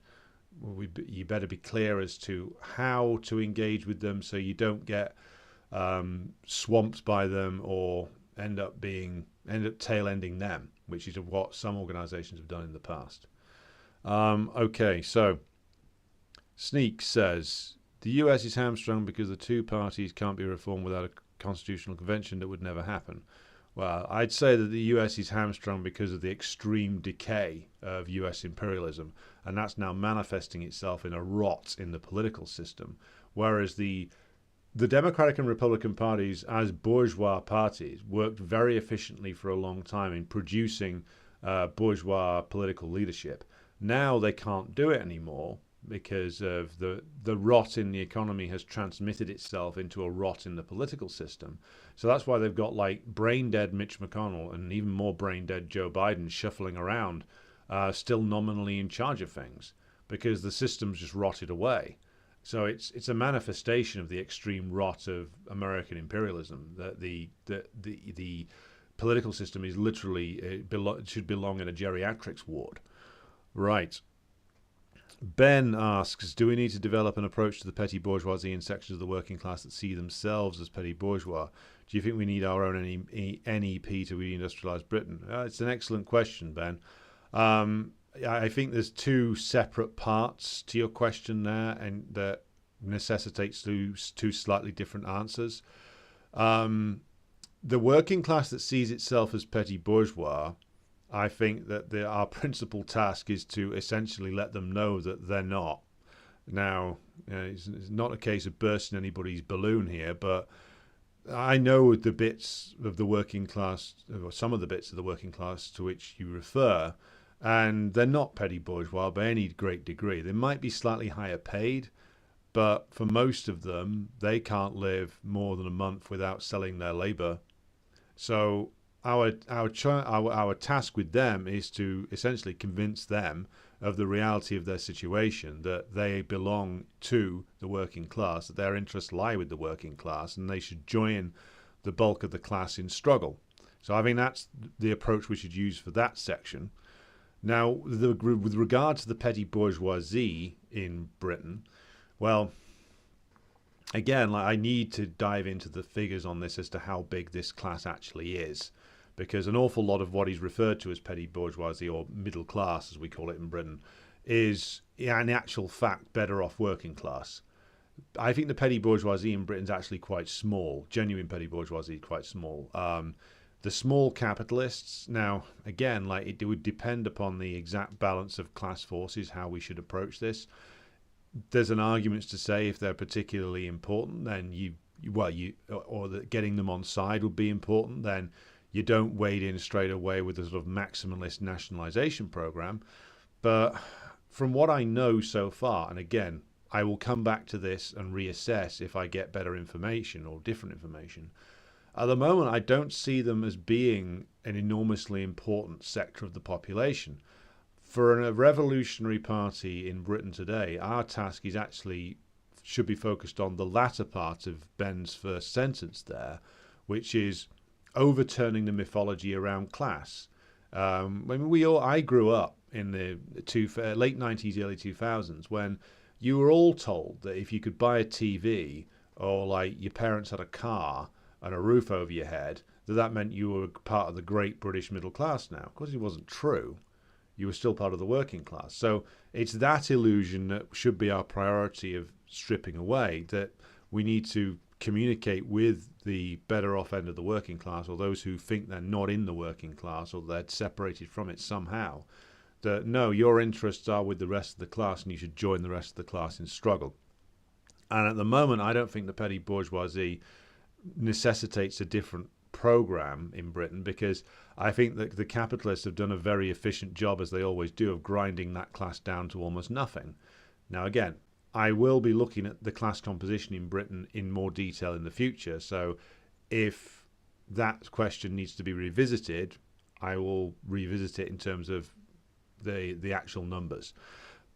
you better be clear as to how to engage with them so you don't get swamped by them or end up tail-ending them, which is what some organizations have done in the past. Okay, so Sneak says, the US is hamstrung because the two parties can't be reformed without a constitutional convention. That would never happen. Well, I'd say that the US is hamstrung because of the extreme decay of US imperialism, and that's now manifesting itself in a rot in the political system, whereas the Democratic and Republican parties, as bourgeois parties, worked very efficiently for a long time in producing bourgeois political leadership. Now they can't do it anymore because of the rot in the economy has transmitted itself into a rot in the political system. So that's why they've got like brain-dead Mitch McConnell and even more brain-dead Joe Biden shuffling around, still nominally in charge of things, because the system's just rotted away. So it's a manifestation of the extreme rot of American imperialism. That the political system is literally should belong in a geriatrics ward. Right. Ben asks, do we need to develop an approach to the petty bourgeoisie in sections of the working class that see themselves as petty bourgeois? Do you think we need our own NEP to reindustrialise Britain? It's an excellent question, Ben. I think there's two separate parts to your question there, and that necessitates two slightly different answers. The working class that sees itself as petty bourgeois, I think that our principal task is to essentially let them know that they're not. Now, it's not a case of bursting anybody's balloon here, but I know the bits of the working class, or some of the bits of the working class to which you refer, and they're not petty bourgeois by any great degree. They might be slightly higher paid, but for most of them, they can't live more than a month without selling their labor. So our task with them is to essentially convince them of the reality of their situation, that they belong to the working class, that their interests lie with the working class, and they should join the bulk of the class in struggle. So I think that's the approach we should use for that section. Now, with regard to the petty bourgeoisie in Britain, well, again, I need to dive into the figures on this as to how big this class actually is, because an awful lot of what is referred to as petty bourgeoisie, or middle class as we call it in Britain, is in actual fact better off working class. I think the petty bourgeoisie in Britain is actually quite small. Genuine petty bourgeoisie is quite small. The small capitalists, now, again, it would depend upon the exact balance of class forces, how we should approach this. There's an argument to say if they're particularly important, then or that getting them on side would be important, then you don't wade in straight away with a sort of maximalist nationalisation program. But from what I know so far, and again, I will come back to this and reassess if I get better information or different information. At the moment, I don't see them as being an enormously important sector of the population. For a revolutionary party in Britain today, our task is should be focused on the latter part of Ben's first sentence there, which is overturning the mythology around class. I grew up in the late 90s, early 2000s, when you were all told that if you could buy a TV, or your parents had a car and a roof over your head, that meant you were part of the great British middle class now. Of course, it wasn't true. You were still part of the working class. So it's that illusion that should be our priority of stripping away, that we need to communicate with the better off end of the working class, or those who think they're not in the working class, or they're separated from it somehow, that no, your interests are with the rest of the class and you should join the rest of the class in struggle. And at the moment, I don't think the petty bourgeoisie necessitates a different program in Britain, because I think that the capitalists have done a very efficient job, as they always do, of grinding that class down to almost nothing. Now, again, I will be looking at the class composition in Britain in more detail in the future, so if that question needs to be revisited, I will revisit it in terms of the actual numbers.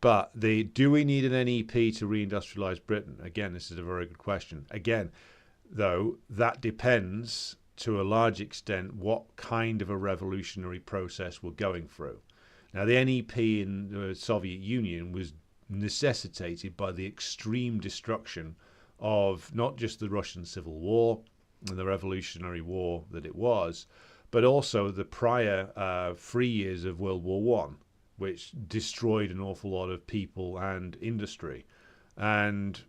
But do we need an NEP to reindustrialise Britain? Again, this is a very good question. Again, though, that depends to a large extent what kind of a revolutionary process we're going through. Now, the NEP in the Soviet Union was necessitated by the extreme destruction of not just the Russian Civil War and the Revolutionary War that it was, but also the prior 3 years of World War One, which destroyed an awful lot of people and industry, and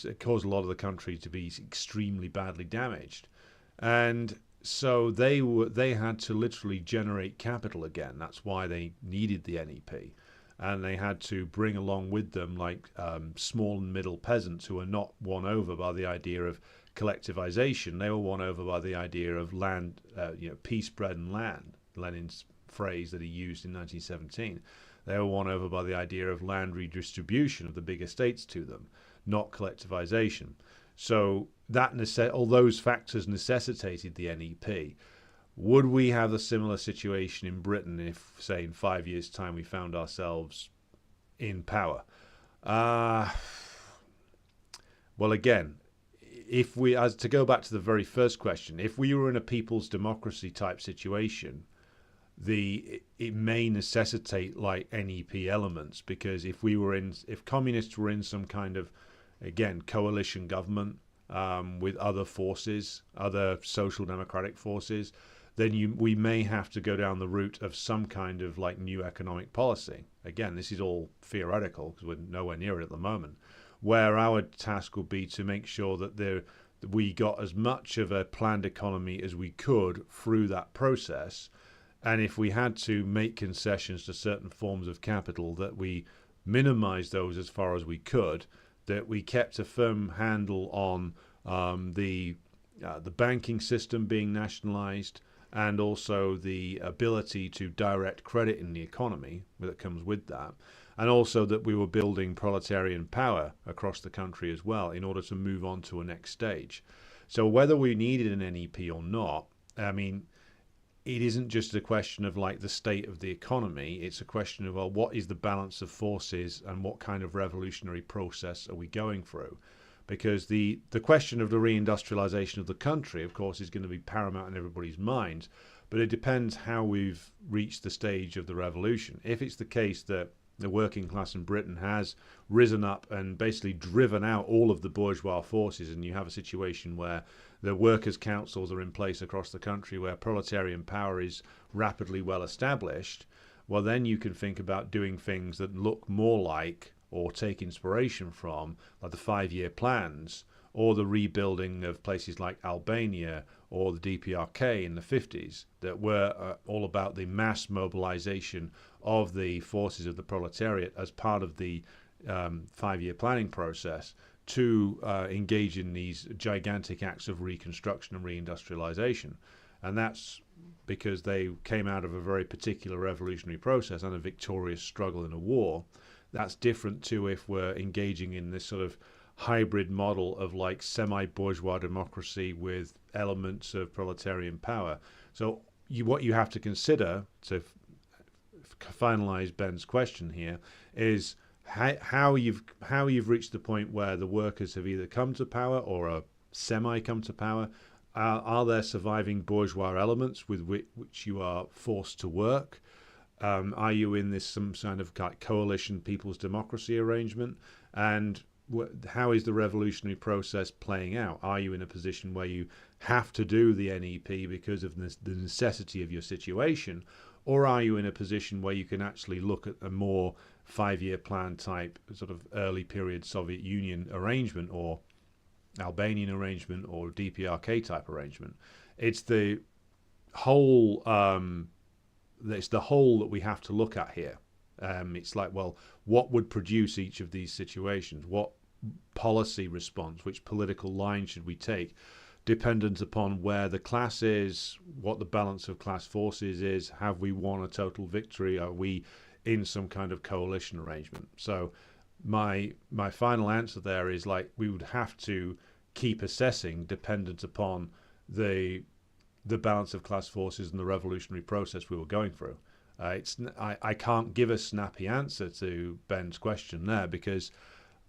it caused a lot of the country to be extremely badly damaged. And so they had to literally generate capital again. That's why they needed the NEP. And they had to bring along with them small and middle peasants who were not won over by the idea of collectivization. They were won over by the idea of land, peace, bread, and land, Lenin's phrase that he used in 1917. They were won over by the idea of land redistribution of the big estates to them, not collectivization. So all those factors necessitated the NEP. Would we have a similar situation in Britain if, say, in 5 years' time we found ourselves in power? Well, again, if we, as to go back to the very first question, if we were in a people's democracy type situation, it may necessitate like NEP elements, because if communists were in some kind of, again, coalition government with other forces, other social democratic forces, then we may have to go down the route of some kind of like new economic policy. Again, this is all theoretical because we're nowhere near it at the moment, where our task will be to make sure that we got as much of a planned economy as we could through that process. And if we had to make concessions to certain forms of capital, that we minimize those as far as we could, that we kept a firm handle on the banking system being nationalized, and also the ability to direct credit in the economy that comes with that. And also that we were building proletarian power across the country as well in order to move on to a next stage. So whether we needed an NEP or not, I mean, it isn't just a question of like the state of the economy. It's a question of, well, what is the balance of forces and what kind of revolutionary process are we going through? Because the question of the reindustrialization of the country, of course, is going to be paramount in everybody's minds. But it depends how we've reached the stage of the revolution. If it's the case that the working class in Britain has risen up and basically driven out all of the bourgeois forces, and you have a situation where the workers' councils are in place across the country, where proletarian power is rapidly well established, well, then you can think about doing things that look more like or take inspiration from like the 5-year plans or the rebuilding of places like Albania or the DPRK in the 50s that were all about the mass mobilization of the forces of the proletariat as part of the 5-year planning process to engage in these gigantic acts of reconstruction and reindustrialization. And that's because they came out of a very particular revolutionary process and a victorious struggle in a war. That's different to if we're engaging in this sort of hybrid model of like semi-bourgeois democracy with elements of proletarian power. So what you have to consider to finalize Ben's question here is how you've reached the point where the workers have either come to power or are semi come to power. Are there surviving bourgeois elements with which you are forced to work? Are you in this some kind of coalition people's democracy arrangement? And how is the revolutionary process playing out? Are you in a position where you have to do the NEP because of the necessity of your situation? Or are you in a position where you can actually look at a more 5-year plan type sort of early period Soviet Union arrangement or Albanian arrangement or DPRK type arrangement? It's the whole that we have to look at here. It's like, well, what would produce each of these situations? What policy response, which political line should we take, dependent upon where the class is, what the balance of class forces is, have we won a total victory, are we in some kind of coalition arrangement? So my final answer there is like we would have to keep assessing dependent upon the balance of class forces and the revolutionary process we were going through. I can't give a snappy answer to Ben's question there because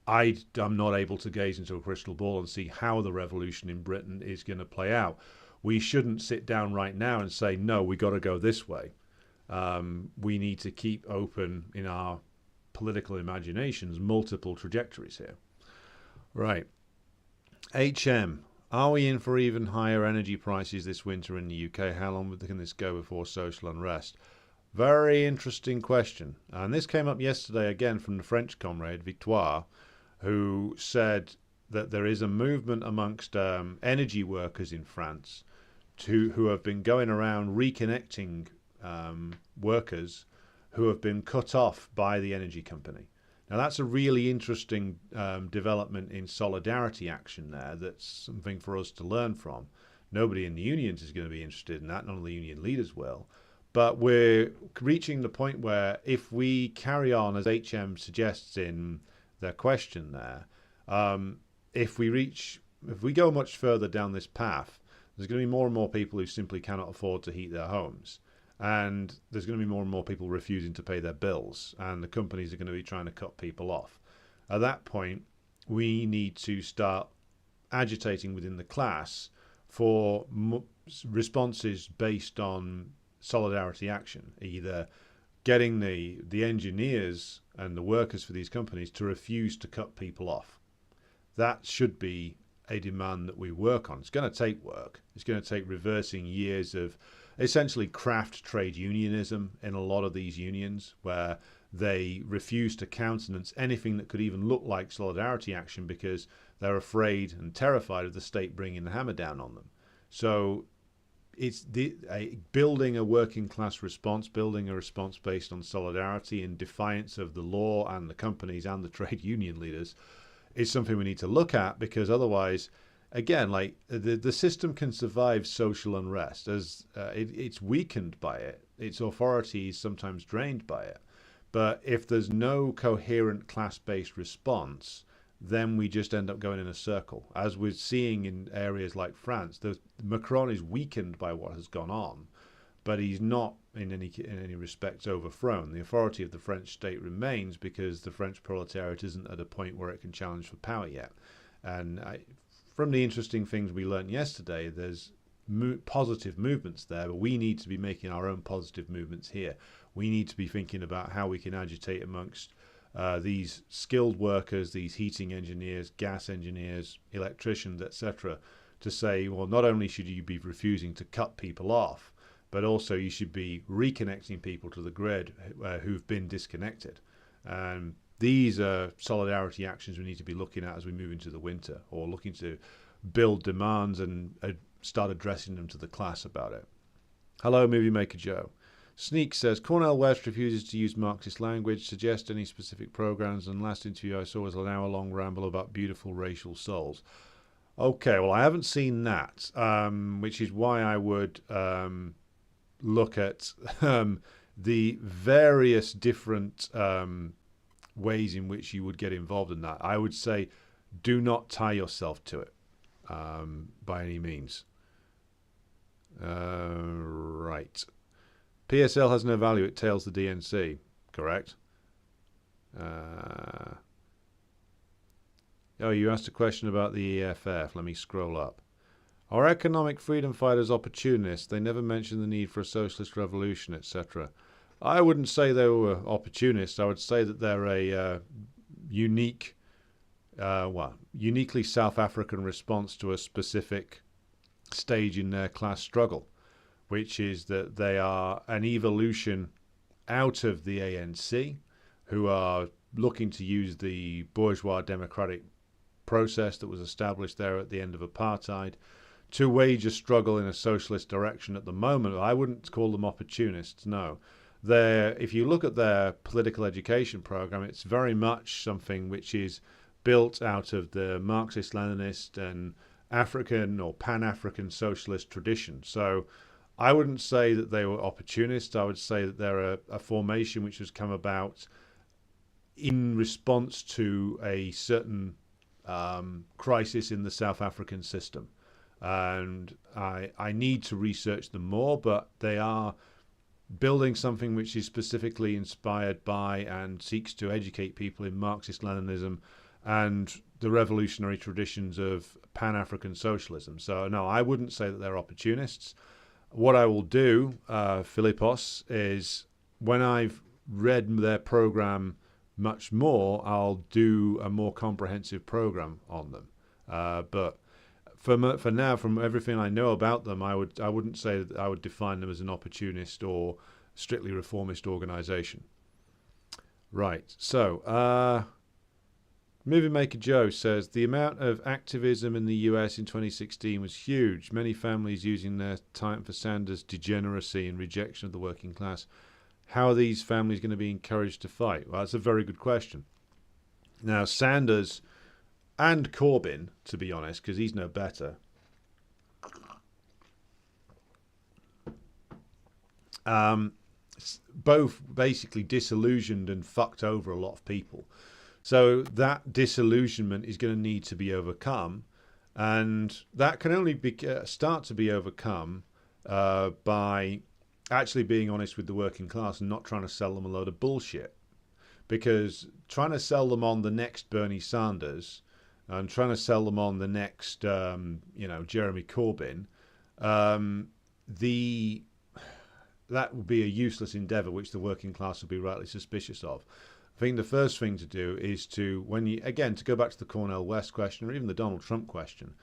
I'm not able to gaze into a crystal ball and see how the revolution in Britain is going to play out. We shouldn't sit down right now and say, no, we got to go this way. We need to keep open in our political imaginations multiple trajectories here. Right. HM. Are we in for even higher energy prices this winter in the UK? How long can this go before social unrest? Very interesting question. And this came up yesterday again from the French comrade, Victoire, who said that there is a movement amongst energy workers in France who have been going around reconnecting workers who have been cut off by the energy company. Now, that's a really interesting development in solidarity action there. That's something for us to learn from. Nobody in the unions is going to be interested in that. None of the union leaders will. But we're reaching the point where if we carry on, as HM suggests in their question there, if we go much further down this path, there's going to be more and more people who simply cannot afford to heat their homes. And there's going to be more and more people refusing to pay their bills, and the companies are going to be trying to cut people off. At that point, we need to start agitating within the class for responses based on solidarity action, either getting the engineers and the workers for these companies to refuse to cut people off. That should be a demand that we work on. It's going to take work. It's going to take reversing years of essentially craft trade unionism in a lot of these unions, where they refuse to countenance anything that could even look like solidarity action because they're afraid and terrified of the state bringing the hammer down on them. So it's building a working class response, building a response based on solidarity in defiance of the law and the companies and the trade union leaders is something we need to look at, because otherwise, again, like the system can survive social unrest as it's weakened by it. Its authority is sometimes drained by it. But if there's no coherent class-based response, then we just end up going in a circle. As we're seeing in areas like France, Macron is weakened by what has gone on, but he's not in any respects overthrown. The authority of the French state remains because the French proletariat isn't at a point where it can challenge for power yet. And from the interesting things we learned yesterday, there's positive movements there, but we need to be making our own positive movements here. We need to be thinking about how we can agitate amongst these skilled workers, these heating engineers, gas engineers, electricians, etc., to say, well, not only should you be refusing to cut people off, but also you should be reconnecting people to the grid who've been disconnected. These are solidarity actions we need to be looking at as we move into the winter, or looking to build demands and start addressing them to the class about it. Hello, Movie Maker Joe. Sneak says, Cornel West refuses to use Marxist language, suggest any specific programs, and last interview I saw was an hour-long ramble about beautiful racial souls. Okay, well, I haven't seen that, which is why I would look at the various different ways in which you would get involved in that. I would say do not tie yourself to it by any means. Right. PSL has no value. It tails the DNC. Correct. Oh, you asked a question about the EFF. Let me scroll up. Are economic freedom fighters opportunists? They never mention the need for a socialist revolution, etc. I wouldn't say they were opportunists. I would say that they're a uniquely South African response to a specific stage in their class struggle, which is that they are an evolution out of the ANC, who are looking to use the bourgeois democratic process that was established there at the end of apartheid to wage a struggle in a socialist direction at the moment. I wouldn't call them opportunists, no. If you look at their political education program, it's very much something which is built out of the Marxist-Leninist and African or Pan-African socialist tradition. So I wouldn't say that they were opportunists. I would say that they're a formation which has come about in response to a certain crisis in the South African system. And I need to research them more, but they are building something which is specifically inspired by and seeks to educate people in Marxist-Leninism and the revolutionary traditions of Pan-African socialism. So no, I wouldn't say that they're opportunists. What I will do, Philippos, is when I've read their program much more, I'll do a more comprehensive program on them. But for now, from everything I know about them, I wouldn't say that I would define them as an opportunist or strictly reformist organization. Right. So, Movie Maker Joe says the amount of activism in the US in 2016 was huge. Many families using their time for Sanders' degeneracy and rejection of the working class. How are these families going to be encouraged to fight? Well, that's a very good question. Now, Sanders and Corbyn, to be honest, because he's no better, both basically disillusioned and fucked over a lot of people. So that disillusionment is going to need to be overcome, and that can only start to be overcome by actually being honest with the working class and not trying to sell them a load of bullshit. Because trying to sell them on the next Bernie Sanders and trying to sell them on the next, Jeremy Corbyn, um, the that would be a useless endeavour, which the working class would be rightly suspicious of. I think the first thing to do is to, to go back to the Cornel West question or even the Donald Trump question,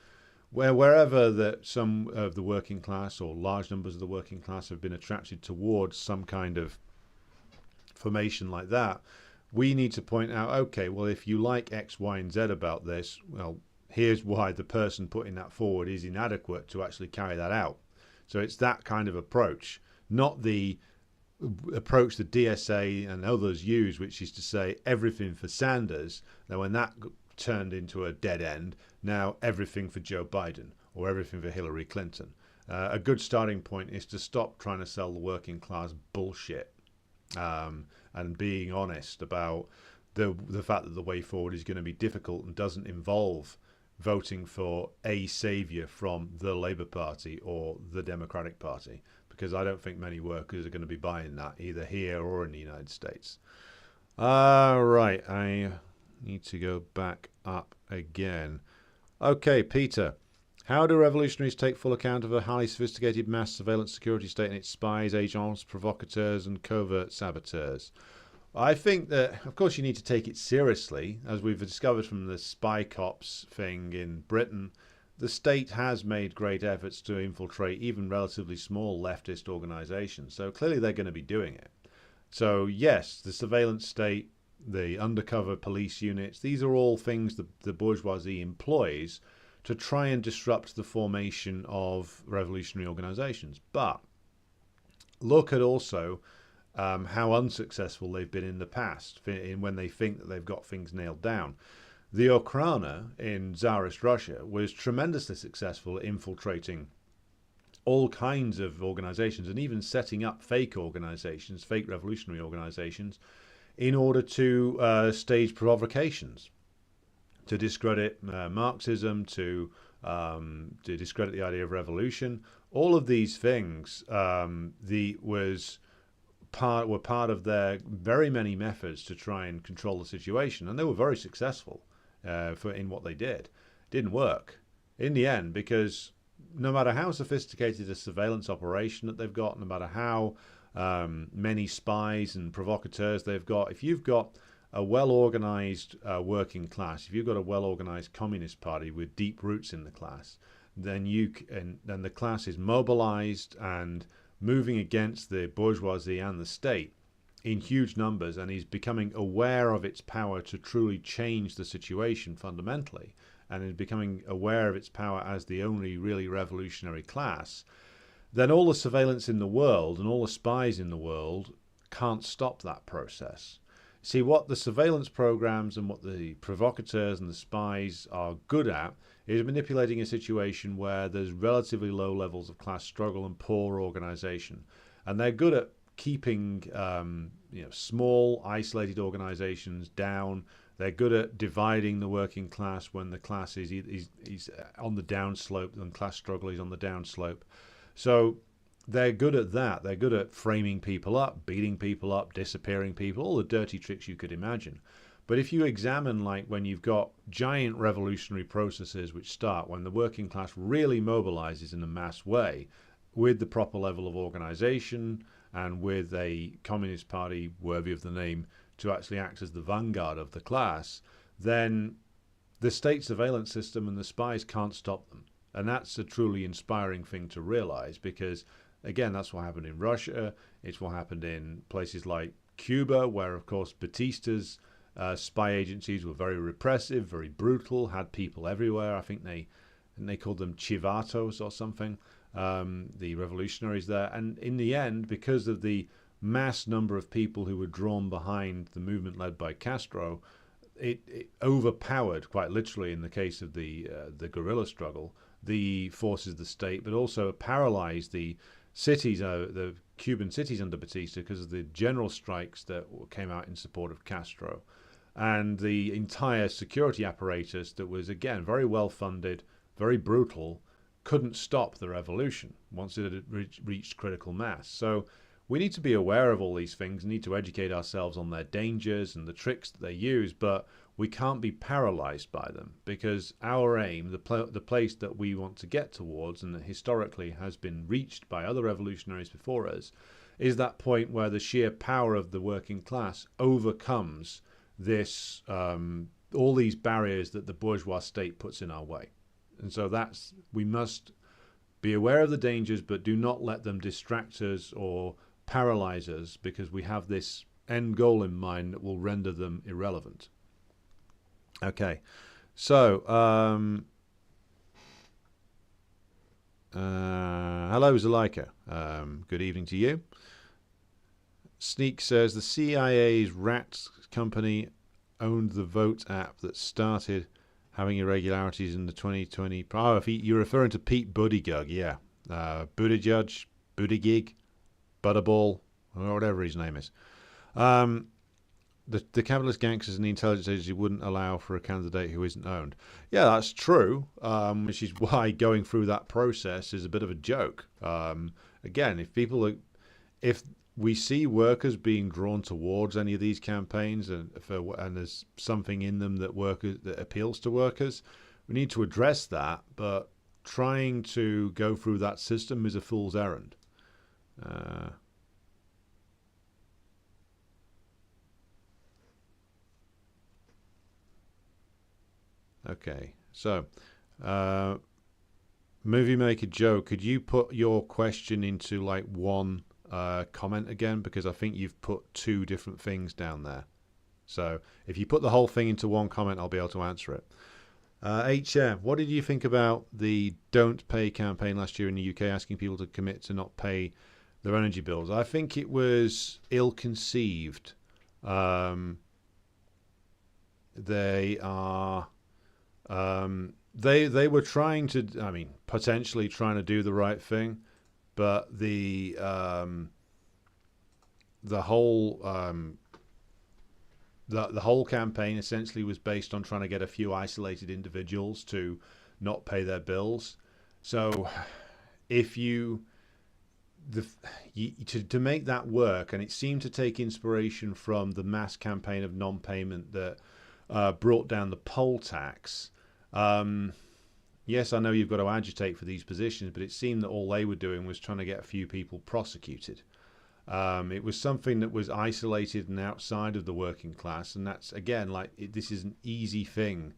wherever that some of the working class or large numbers of the working class have been attracted towards some kind of formation like that, we need to point out, okay, well, if you like X, Y, and Z about this, well, here's why the person putting that forward is inadequate to actually carry that out. So it's that kind of approach, not the approach the DSA and others use, which is to say everything for Sanders. Now, when that turned into a dead end, now everything for Joe Biden or everything for Hillary Clinton. A good starting point is to stop trying to sell the working class bullshit, and being honest about the fact that the way forward is going to be difficult and doesn't involve voting for a saviour from the Labour Party or the Democratic Party, because I don't think many workers are going to be buying that either here or in the United States. Right, I need to go back up again. Okay, Peter. How do revolutionaries take full account of a highly sophisticated mass surveillance security state and its spies, agents, provocateurs, and covert saboteurs? I think that, of course, you need to take it seriously. As we've discovered from the spy cops thing in Britain, the state has made great efforts to infiltrate even relatively small leftist organizations. So clearly they're going to be doing it. So yes, the surveillance state, the undercover police units, these are all things the bourgeoisie employs to try and disrupt the formation of revolutionary organizations. But look at also how unsuccessful they've been in the past when they think that they've got things nailed down. The Okhrana in Tsarist Russia was tremendously successful at infiltrating all kinds of organizations and even setting up fake organizations, fake revolutionary organizations, in order to stage provocations, to discredit Marxism, to discredit the idea of revolution. All of these things were part of their very many methods to try and control the situation, and they were very successful in what they did. It didn't work in the end, because no matter how sophisticated a surveillance operation that they've got, no matter how many spies and provocateurs they've got, if you've got a well-organized working class, if you've got a well-organized communist party with deep roots in the class, then the class is mobilized and moving against the bourgeoisie and the state in huge numbers, and is becoming aware of its power to truly change the situation fundamentally, and is becoming aware of its power as the only really revolutionary class, then all the surveillance in the world and all the spies in the world can't stop that process. See, what the surveillance programs and what the provocateurs and the spies are good at is manipulating a situation where there's relatively low levels of class struggle and poor organization. And they're good at keeping small, isolated organizations down. They're good at dividing the working class when the class is on the downslope and class struggle is on the downslope. So they're good at that. They're good at framing people up, beating people up, disappearing people, all the dirty tricks you could imagine. But if you examine, like, when you've got giant revolutionary processes which start when the working class really mobilizes in a mass way with the proper level of organization and with a communist party worthy of the name to actually act as the vanguard of the class, then the state surveillance system and the spies can't stop them. And that's a truly inspiring thing to realize, because again, that's what happened in Russia. It's what happened in places like Cuba, where, of course, Batista's spy agencies were very repressive, very brutal, had people everywhere. I think they called them chivatos or something, the revolutionaries there. And in the end, because of the mass number of people who were drawn behind the movement led by Castro, it overpowered, quite literally in the case of the guerrilla struggle, the forces of the state, but also paralyzed the cities, the Cuban cities under Batista, because of the general strikes that came out in support of Castro. And the entire security apparatus that was, again, very well funded, very brutal, couldn't stop the revolution once it had reached critical mass. So we need to be aware of all these things, need to educate ourselves on their dangers and the tricks that they use, but we can't be paralyzed by them, because our aim, the place that we want to get towards, and that historically has been reached by other revolutionaries before us, is that point where the sheer power of the working class overcomes this all these barriers that the bourgeois state puts in our way. And so we must be aware of the dangers, but do not let them distract us or paralyze us, because we have this end goal in mind that will render them irrelevant. Okay, so hello Zuleika, good evening to you. Sneak says the CIA's rat company owned the Vote app that started having irregularities in the 2020. Oh, if you're referring to Pete Buttigieg, yeah, Buttigieg, Butterball, or whatever his name is. The capitalist gangsters and the intelligence agency wouldn't allow for a candidate who isn't owned. Yeah, that's true, which is why going through that process is a bit of a joke. Again, if we see workers being drawn towards any of these campaigns, and there's something in them that appeals to workers, we need to address that. But trying to go through that system is a fool's errand. Okay, so Movie Maker Joe, could you put your question into like one comment again, because I think you've put two different things down there. So if you put the whole thing into one comment, I'll be able to answer it. HM, what did you think about the Don't Pay campaign last year in the UK, asking people to commit to not pay their energy bills? I think it was ill-conceived. They are... they were trying to, potentially trying to do the right thing, but the whole campaign essentially was based on trying to get a few isolated individuals to not pay their bills. So if to make that work, and it seemed to take inspiration from the mass campaign of non-payment that brought down the poll tax. Yes, I know you've got to agitate for these positions, but it seemed that all they were doing was trying to get a few people prosecuted. It was something that was isolated and outside of the working class, and that's, again, this is an easy thing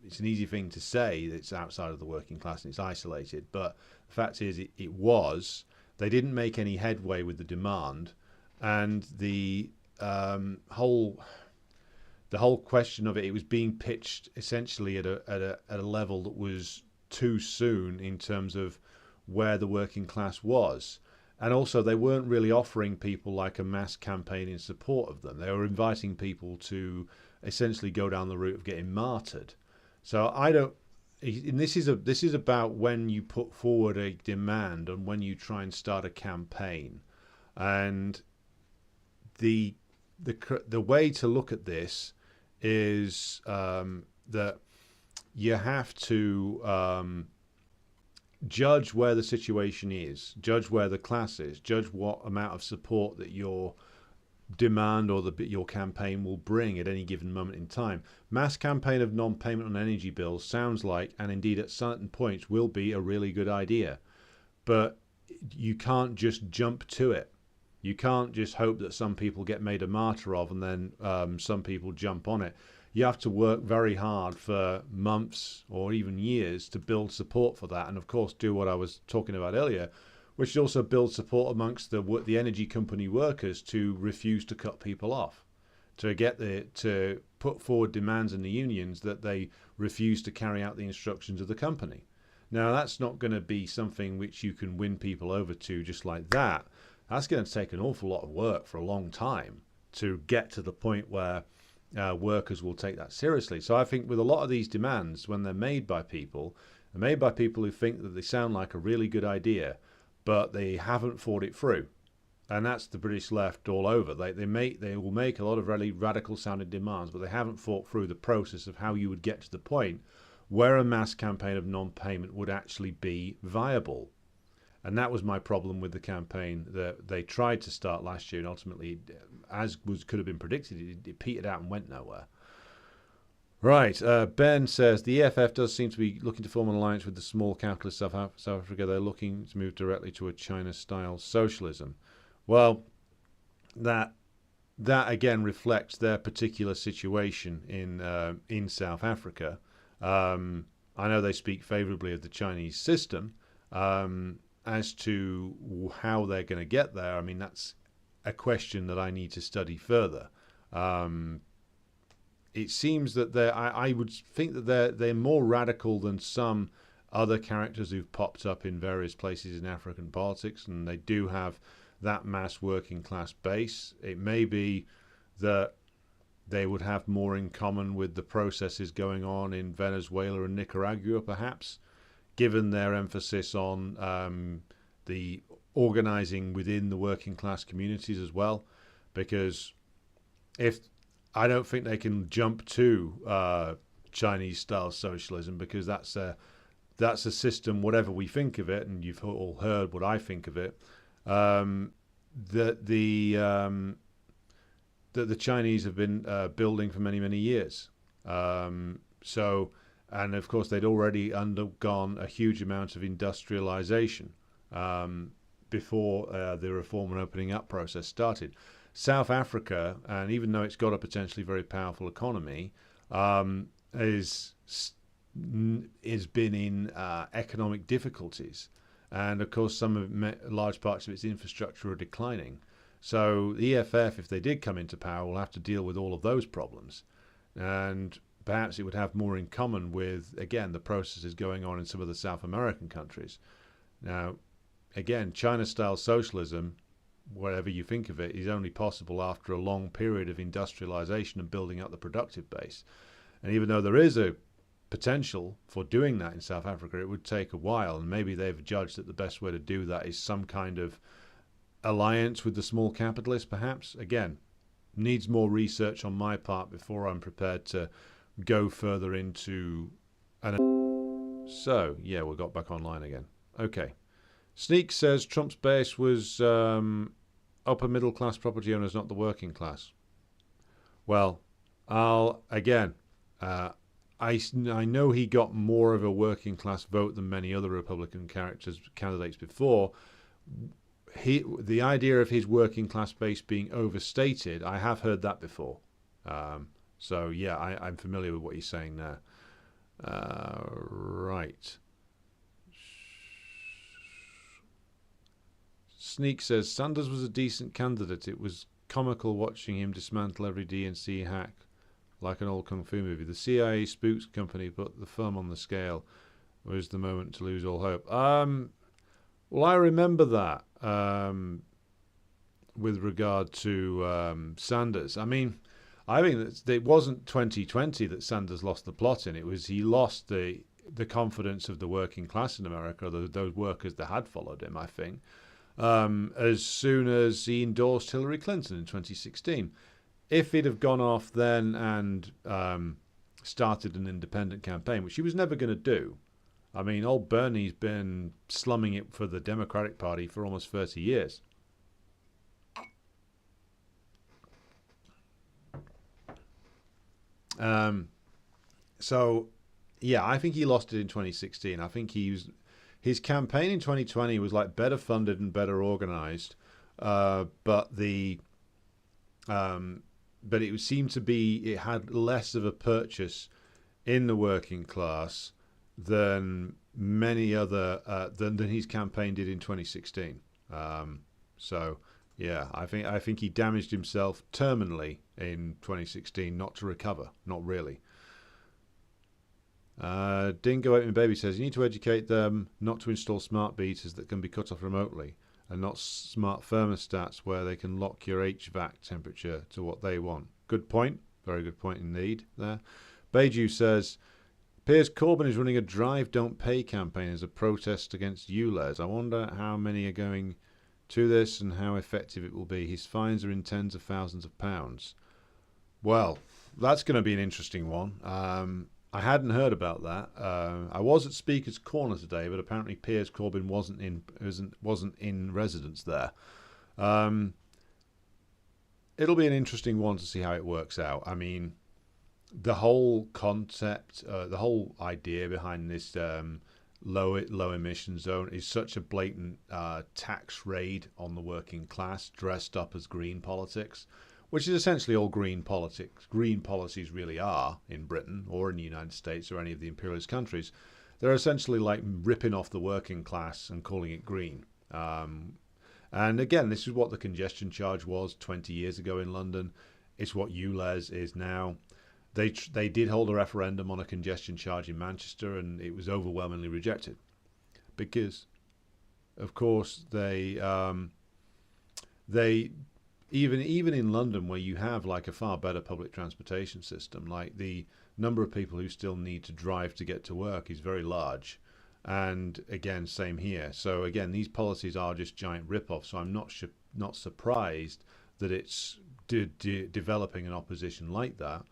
it's an easy thing to say that it's outside of the working class and it's isolated, but the fact is they didn't make any headway with the demand, and the whole question of it was being pitched essentially at a level that was too soon in terms of where the working class was. And also they weren't really offering people like a mass campaign in support of them. They were inviting people to essentially go down the route of getting martyred. So this is about when you put forward a demand and when you try and start a campaign. And the way to look at this is that you have to judge where the situation is, judge where the class is, judge what amount of support that your demand or your campaign will bring at any given moment in time. Mass campaign of non-payment on energy bills sounds like, and indeed at certain points will be, a really good idea, but you can't just jump to it. You can't just hope that some people get made a martyr of and then some people jump on it. You have to work very hard for months or even years to build support for that, and of course do what I was talking about earlier, which is also build support amongst the energy company workers to refuse to cut people off, to put forward demands in the unions that they refuse to carry out the instructions of the company. Now that's not going to be something which you can win people over to just like that. That's going to take an awful lot of work for a long time to get to the point where workers will take that seriously. So I think with a lot of these demands, when they're made by people who think that they sound like a really good idea, but they haven't thought it through. And that's the British left all over. They will make a lot of really radical sounding demands, but they haven't thought through the process of how you would get to the point where a mass campaign of non-payment would actually be viable. And that was my problem with the campaign that they tried to start last year, and ultimately, could have been predicted, it petered out and went nowhere. Right. Ben says the EFF does seem to be looking to form an alliance with the small capitalist South Africa. They're looking to move directly to a China-style socialism. Well, that again reflects their particular situation in South Africa. I know they speak favourably of the Chinese system. As to how they're going to get there, I mean, that's a question that I need to study further. It seems that I would think that they're more radical than some other characters who've popped up in various places in African politics, and they do have that mass working class base. It may be that they would have more in common with the processes going on in Venezuela and Nicaragua, perhaps, given their emphasis on the organizing within the working class communities as well. Because I don't think they can jump to Chinese-style socialism, because that's a system, whatever we think of it, and you've all heard what I think of it, that the Chinese have been building for many, many years. And of course, they'd already undergone a huge amount of industrialization before the reform and opening up process started. South Africa, and even though it's got a potentially very powerful economy, has been in economic difficulties, and of course large parts of its infrastructure are declining. So the EFF, if they did come into power, will have to deal with all of those problems, and perhaps it would have more in common with, again, the processes going on in some of the South American countries. Now, again, China-style socialism, whatever you think of it, is only possible after a long period of industrialization and building up the productive base. And even though there is a potential for doing that in South Africa, it would take a while, and maybe they've judged that the best way to do that is some kind of alliance with the small capitalists, perhaps. Again, needs more research on my part before I'm prepared to go further into So, yeah, we got back online again. Okay. Sneak says Trump's base was upper middle class property owners, not the working class. Well, I know he got more of a working class vote than many other Republican candidates before. The idea of his working class base being overstated, I have heard that before. So yeah, I'm familiar with what he's saying there. Right. Sneak says Sanders was a decent candidate. It was comical watching him dismantle every DNC hack like an old kung fu movie. The CIA spooks company put the thumb on the scale. Was the moment to lose all hope. Well, I remember that with regard to Sanders. I mean, I think that it wasn't 2020 that Sanders lost the plot in. It was he lost the confidence of the working class in America, those workers that had followed him, I think, as soon as he endorsed Hillary Clinton in 2016. If he'd have gone off then and started an independent campaign, which he was never going to do. I mean, old Bernie's been slumming it for the Democratic Party for almost 30 years. So, yeah, I think he lost it in 2016. I think his campaign in 2020 was like better funded and better organized, but it seemed to be it had less of a purchase in the working class than many other than his campaign did in 2016. So yeah, I think he damaged himself terminally in 2016, not to recover, not really. Dingo Oatman Baby says you need to educate them not to install smart meters that can be cut off remotely, and not smart thermostats where they can lock your HVAC temperature to what they want. Good point, very good point indeed there. Beiju says Piers Corbyn is running a Drive Don't Pay campaign as a protest against ULEZ. I wonder how many are going to this and how effective it will be. His fines are in tens of thousands of pounds. Well, that's going to be an interesting one. I hadn't heard about that. I was at Speaker's Corner today, but apparently Piers Corbyn wasn't in residence there. It'll be an interesting one to see how it works out. I mean, the whole concept, the whole idea behind this low emission zone is such a blatant tax raid on the working class, dressed up as green politics, which is essentially all green politics. Green policies really are in Britain or in the United States or any of the imperialist countries. They're essentially like ripping off the working class and calling it green. And again, this is what the congestion charge was 20 years ago in London. It's what ULEZ is now. They did hold a referendum on a congestion charge in Manchester, and it was overwhelmingly rejected because, of course, they even in London, where you have like a far better public transportation system, like the number of people who still need to drive to get to work is very large. And again, same here. So again, these policies are just giant rip-offs. So I'm not surprised that it's developing an opposition like that.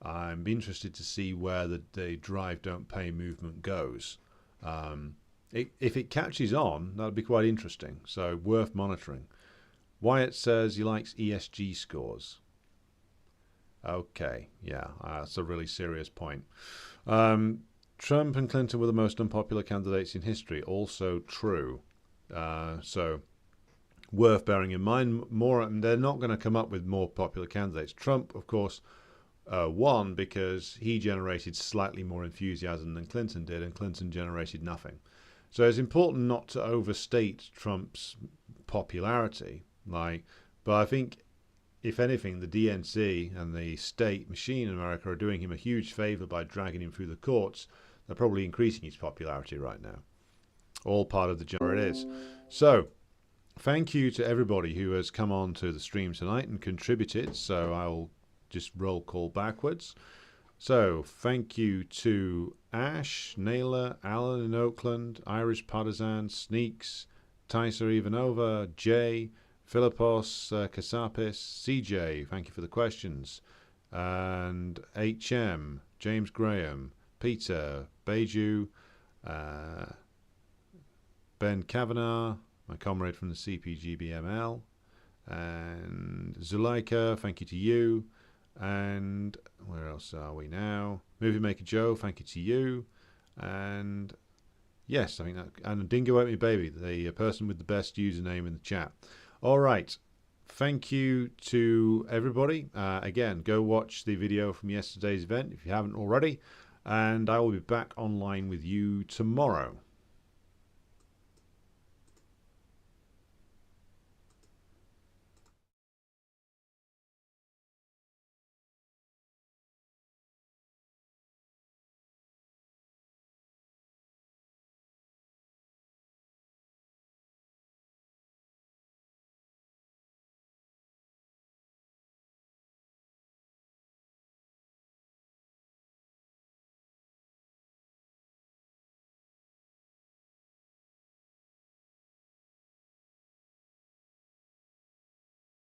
I'm interested to see where the drive don't pay movement goes. If it catches on, that'll be quite interesting. So worth monitoring. Wyatt says he likes ESG scores. Okay, yeah, that's a really serious point. Trump and Clinton were the most unpopular candidates in history. Also true. So worth bearing in mind. They're not going to come up with more popular candidates. Trump, of course, won because he generated slightly more enthusiasm than Clinton did, and Clinton generated nothing. So it's important not to overstate Trump's popularity. But I think, if anything, the DNC and the state machine in America are doing him a huge favor by dragging him through the courts. They're probably increasing his popularity right now. All part of the job it is. So, thank you to everybody who has come on to the stream tonight and contributed. So I'll just roll call backwards. So, thank you to Ash, Naylor, Alan in Oakland, Irish Partisan, Sneaks, Tyser Ivanova, Jay, Philippos, Kasapis, CJ, thank you for the questions, and HM, James Graham, Peter, Beju, Ben Kavanagh, my comrade from the CPGBML, and Zuleika, thank you to you, and where else are we now? Movie Maker Joe, thank you to you, and yes, I think that, and Dingo Ate Me Baby, the person with the best username in the chat. All right. Thank you to everybody. Again, go watch the video from yesterday's event if you haven't already. And I will be back online with you tomorrow.